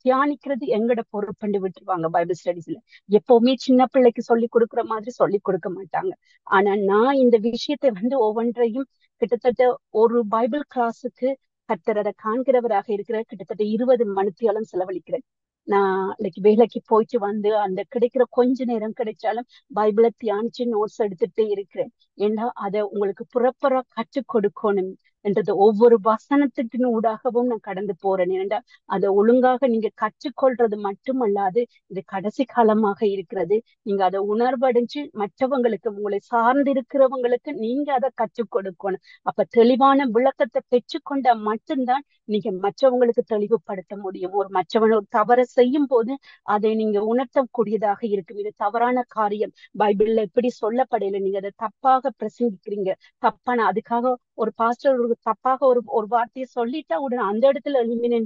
தியானிக்கிறது எங்கட பொறுப்புண்டு விட்டுருவாங்க. பைபிள் ஸ்டடிஸ்ல எப்பவுமே சின்ன பிள்ளைக்கு சொல்லி கொடுக்குற மாதிரி சொல்லி கொடுக்க மாட்டாங்க. ஆனா நான் இந்த விஷயத்தை ஒவ்வொன்றையும் கிட்டத்தட்ட ஒரு பைபிள் கிளாஸுக்கு கர்த்தர் அதை காண்கிறவராக இருக்கிற கிட்டத்தட்ட 20 மணித்தியாலம் செலவழிக்கிறேன். நான் வேலைக்கு போயிட்டு வந்து அந்த கிடைக்கிற கொஞ்ச நேரம் கிடைச்சாலும் பைபிளை தியானிச்சு நோட்ஸ் எடுத்துட்டே இருக்கிறேன். ஏன்னா அதை உங்களுக்கு புறப்புற கற்றுக் கொடுக்கணும் என்றது ஒவ்வொரு வசனத்தின் ஊடாகவும் நான் கடந்து போறேன். ஏன்னா அதை ஒழுங்காக நீங்க கற்றுக்கொள்றது மட்டுமல்லாது இது கடைசி காலமாக இருக்கிறது. நீங்க அதை உணர்வடைஞ்சு மற்றவங்களுக்கு, உங்களை சார்ந்து இருக்கிறவங்களுக்கு நீங்க அதை கற்றுக் கொடுக்கணும். அப்ப தெளிவான விளக்கத்தை பெற்றுக்கொண்டா மட்டும்தான் நீங்க மற்றவங்களுக்கு தெளிவுபடுத்த முடியும். மற்றவன் ஒரு தவறை செய்யும் போது அதை நீங்க உணர்த்தக்கூடியதாக இருக்கும். இது தவறான காரியம், பைபிள்ல எப்படி சொல்லப்படையில, நீங்க அதை தப்பாக பிரசங்கிக்கிறீங்க, தப்பான அதுக்காக ஒரு பாஸ்டர் தப்பாக ஒரு வார்த்தையை சொல்லிட்டா உடனே அந்த இடத்துல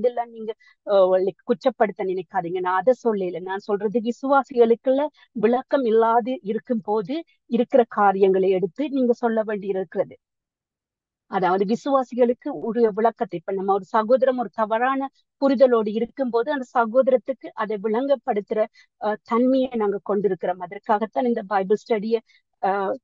எல்லாம் நீங்க குற்றப்படுத்த நினைக்காதீங்க. நான் அதை சொல்லல. நான் சொல்றது விசுவாசிகளுக்குள்ள விளக்கம் இல்லாது இருக்கும் போது இருக்கிற காரியங்களை எடுத்து நீங்க சொல்ல வேண்டி இருக்கிறது. அதாவது விசுவாசிகளுக்கு ஒரு விளக்கத்தை, இப்ப நம்ம ஒரு சகோதரம் ஒரு தவறான புரிதலோடு இருக்கும் போது அந்த சகோதரத்துக்கு அதை விளங்கப்படுத்துற தன்மையை நாங்க கொண்டிருக்கிறோம். அதற்காகத்தான் இந்த பைபிள் ஸ்டடியை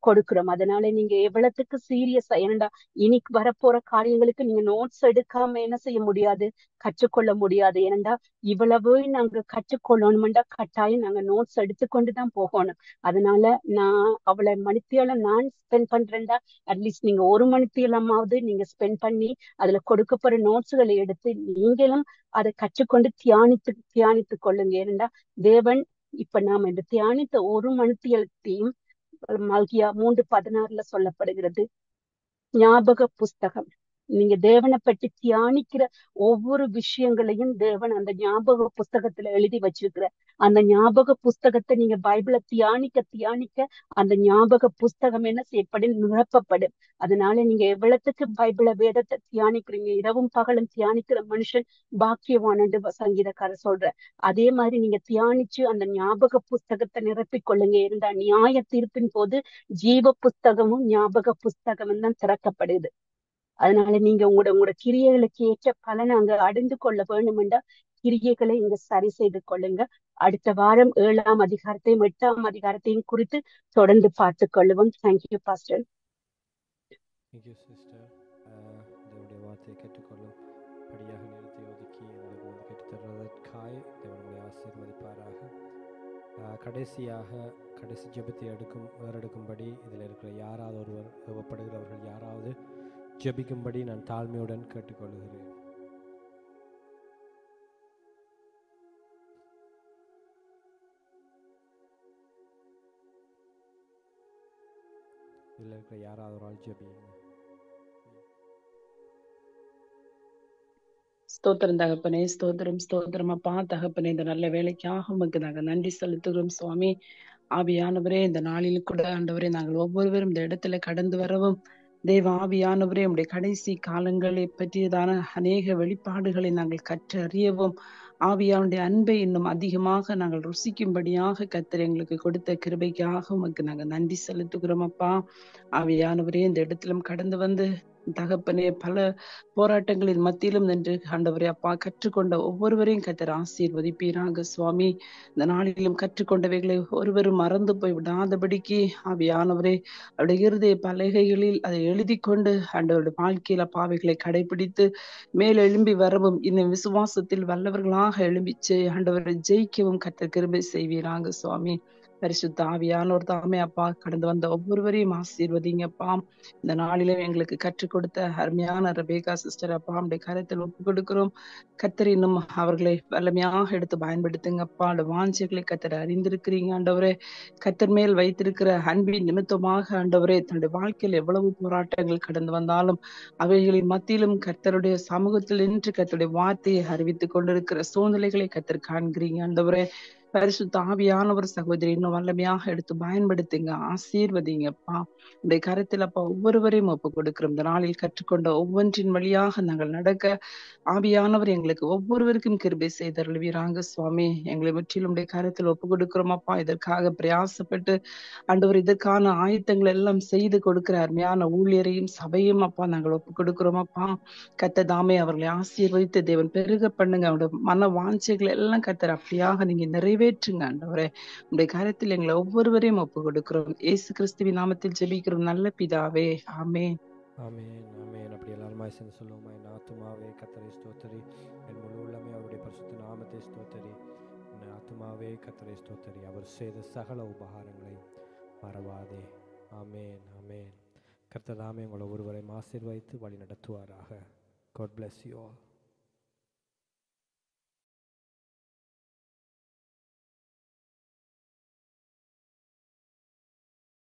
கொடுக்கிறோம். அதனால நீங்க எவ்வளவுக்கு சீரியஸா, ஏன்னா இன்னைக்கு வரப்போற காரியங்களுக்கு நீங்க நோட்ஸ் எடுக்காம என்ன செய்ய முடியாது, கற்றுக்கொள்ள முடியாது. ஏனண்டா இவ்வளவு நாங்க கற்றுக்கொள்ளணும்டா கட்டாயம் நாங்க நோட்ஸ் எடுத்துக்கொண்டுதான் போகணும். அதனால நான் அவளை மணித்தியால நான் ஸ்பெண்ட் பண்றேன்டா, அட்லீஸ்ட் நீங்க 1 மணித்தியாலமாவது நீங்க ஸ்பெண்ட் பண்ணி அதுல கொடுக்கப்படுற நோட்ஸ்களை எடுத்து நீங்களும் அதை கற்றுக்கொண்டு தியானித்து கொள்ளுங்க. ஏனண்டா தேவன் இப்ப நாம இந்த தியானித்த 1 மணித்தியாலத்தையும் மல்கியா 3:16 சொல்லப்படுகிறது, ஞாபக புஸ்தகம். நீங்க தேவனை பற்றி தியானிக்கிற ஒவ்வொரு விஷயங்களையும் தேவன் அந்த ஞாபக புஸ்தகத்துல எழுதி வச்சிருக்கிற அந்த ஞாபக புஸ்தகத்தை நீங்க பைபிளை தியானிக்க அந்த ஞாபக புஸ்தகம் என்ன செய்யப்படும், நிரப்பப்படும். அதனால நீங்க எவ்வளவுக்கு பைபிள வேதத்தை தியானிக்கிறீங்க, இரவும் பகலும் தியானிக்கிற மனுஷன் பாக்கியவானு சங்கீதக்காரர் சொல்ற. அதே மாதிரி நீங்க தியானிச்சு அந்த ஞாபக புஸ்தகத்தை நிரப்பிக் கொள்ளுங்க. இருந்தா நியாய தீர்ப்பின் போது ஜீவ புஸ்தகமும் ஞாபக புஸ்தகமும் தான் திறக்கப்படுது. அதனால நீங்க உங்களோட கிரியைகளுக்கு ஏற்ற பலனை அங்க அடைந்து கொள்ள வேண்டுமென்றா கிரியைகளை இங்க சரி செய்து கொள்ளுங்க. அடுத்த வாரம் 7ஆம் அதிகாரத்தையும் 8ஆம் அதிகாரத்தையும் குறித்து தொடர்ந்து பார்த்து கொள்ளுவோம். Thank you pastor.
Thank you sister. தேவனுடைய வார்த்தையை கற்றுக்கொள்ளும் படியாக நேரத்தை ஒதுக்கி எங்களுக்கு கற்றுத்தருவதற்காய் தேவனுடைய ஆசீர்வதிப்பாராக. கடைசி ஜெபத்தை எடுக்கும்படி இதில் இருக்கிற யாராவது ஒருவர் தேவைப்படுகிறவர்கள் யாராவது ஜெபிக்கும்படி நான் தாழ்மையுடன் கேட்டுக்கொள்கிறேன். இதில் இருக்கிற யாராவது ஒரு ஆள் ஜெபிங்க.
ஸ்தோத்திரம் தகப்பனே, ஸ்தோத்திரம் அப்பா தகப்பனே. இந்த நல்ல வேலைக்காக உமக்கு நாங்கள் நன்றி செலுத்துகிறோம் சுவாமி. ஆவியானவரே, இந்த நாளில் கூட ஆண்டவரே நாங்கள் ஒவ்வொருவரும் இந்த இடத்துல கடந்து வரவும் தேவ ஆவியானவரே உடைய கடைசி காலங்களை பற்றியதான அநேக வெளிப்பாடுகளை நாங்கள் கற்று அறியவும் ஆவியானுடைய அன்பை இன்னும் அதிகமாக நாங்கள் ருசிக்கும்படியாக கர்த்தர் எங்களுக்கு கொடுத்த கிருபைக்காக உமக்கு நாங்கள் நன்றி செலுத்துகிறோம் அப்பா. ஆவியானவரே, இந்த இடத்திலும் கடந்து வந்து தகப்பனே, பல போராட்டங்களின் மத்தியிலும் நின்று ஆண்டவரே அப்பா கற்றுக்கொண்ட ஒவ்வொருவரையும் கர்த்தர் ஆசீர்வதிப்பீராக சுவாமி. இந்த நாளிலும் கற்றுக்கொண்டவைகளை ஒருவரும் மறந்து போய் விடாதபடிக்கு ஆவியானவரே அவருடைய இருதய பலகைகளில் அதை எழுதி கொண்டு ஆண்டவருடைய வாழ்க்கையில பாவைகளை கடைபிடித்து மேல் எழும்பி வரவும் இன்னும் விசுவாசத்தில் வல்லவர்களாக எழும்பிச்சு ஆண்டவரை ஜெயிக்கவும் கர்த்தர் கிருபை செய்வீராங்க சுவாமி. பரிசுத்த ஆவியானோர் தாமே அப்பா கடந்து வந்த ஒவ்வொருவரையும் ஆசீர்வதிங்கப்பா. இந்த நாளிலும் எங்களுக்கு கற்றுக் கொடுத்த அருமையான ரெபேக்கா சிஸ்டர் அப்பா நம்முடைய கருத்தில் ஒப்பு கொடுக்கிறோம். கர்த்தர் இன்னும் அவர்களை வல்லமையாக எடுத்து பயன்படுத்துங்கப்பா. அந்த வாஞ்சைகளை கர்த்தர் அறிந்திருக்கிறீங்க ஆண்டவரே. கர்த்தர் மேல் வைத்திருக்கிற அன்பின் நிமித்தமாக ஆண்டவரே தன்னுடைய வாழ்க்கையில் எவ்வளவு போராட்டங்கள் கடந்து வந்தாலும் அவைகளின் மத்தியிலும் கர்த்தருடைய சமூகத்தில் நின்று கர்த்தருடைய வார்த்தையை அறிவித்துக் கொண்டிருக்கிற சூழ்நிலைகளை கர்த்தர் காண்கிறீங்க ஆண்டவரே. பரிசுத்த ஆவியானவர் சகோதரி இன்னும் வல்லமையாக எடுத்து பயன்படுத்துங்க, ஆசீர்வதிங்கப்பா. உடைய கருத்தில் அப்பா ஒவ்வொருவரையும் ஒப்பு கொடுக்கிறோம். இந்த நாளில் கற்றுக்கொண்ட ஒவ்வொன்றின் வழியாக நாங்கள் நடக்க ஆவியானவர் எங்களுக்கு ஒவ்வொருவருக்கும் கிருபை செய்தருள்வீராங்க சுவாமி. எங்களை முற்றிலும் உடைய கருத்தில் ஒப்பு கொடுக்கிறோம் அப்பா. இதற்காக பிரயாசப்பட்டு ஆண்டவர் இதற்கான ஆயத்தங்கள் எல்லாம் செய்து கொடுக்கிற அருமையான ஊழியரையும் சபையும் அப்பா நாங்கள் ஒப்பு கொடுக்கிறோம் அப்பா. கர்த்தர் தாமே அவர்களை ஆசீர்வதித்து தேவன் பெருக பண்ணுங்க. அவருடைய மன வாஞ்சைகள் எல்லாம் கர்த்தர் அப்படியாக நீங்க நிறைவேற்றுங்க ஆண்டவரே. உடைய கருத்தில் எங்களை ஒவ்வொருவரையும் ஒப்பு கொடுக்கிறோம். இயேசு கிறிஸ்துவின் நாமத்தில் ஜெபிக்கிறோம் நல்ல பிதாவே, ஆமென்.
ஆமென் ஆமென். அப்படி எல்லாருமாய் சேர்ந்து சொல்லுவோமா? என் ஆத்துமாவே கர்த்தரை ஸ்தோத்திரி, என் முழு உள்ளமே அவருடைய பரிசுத்த நாமத்தை ஸ்தோத்திரி. என் ஆத்துமாவே கர்த்தரை ஸ்தோத்திரி, அவர் செய்த சகல உபகாரங்களை மறவாதே. ஆமென் ஆமென். கர்த்தர் தாமே உங்களை ஒருவரை ஆசீர்வதித்து வழி நடத்துவாராக. God bless you all.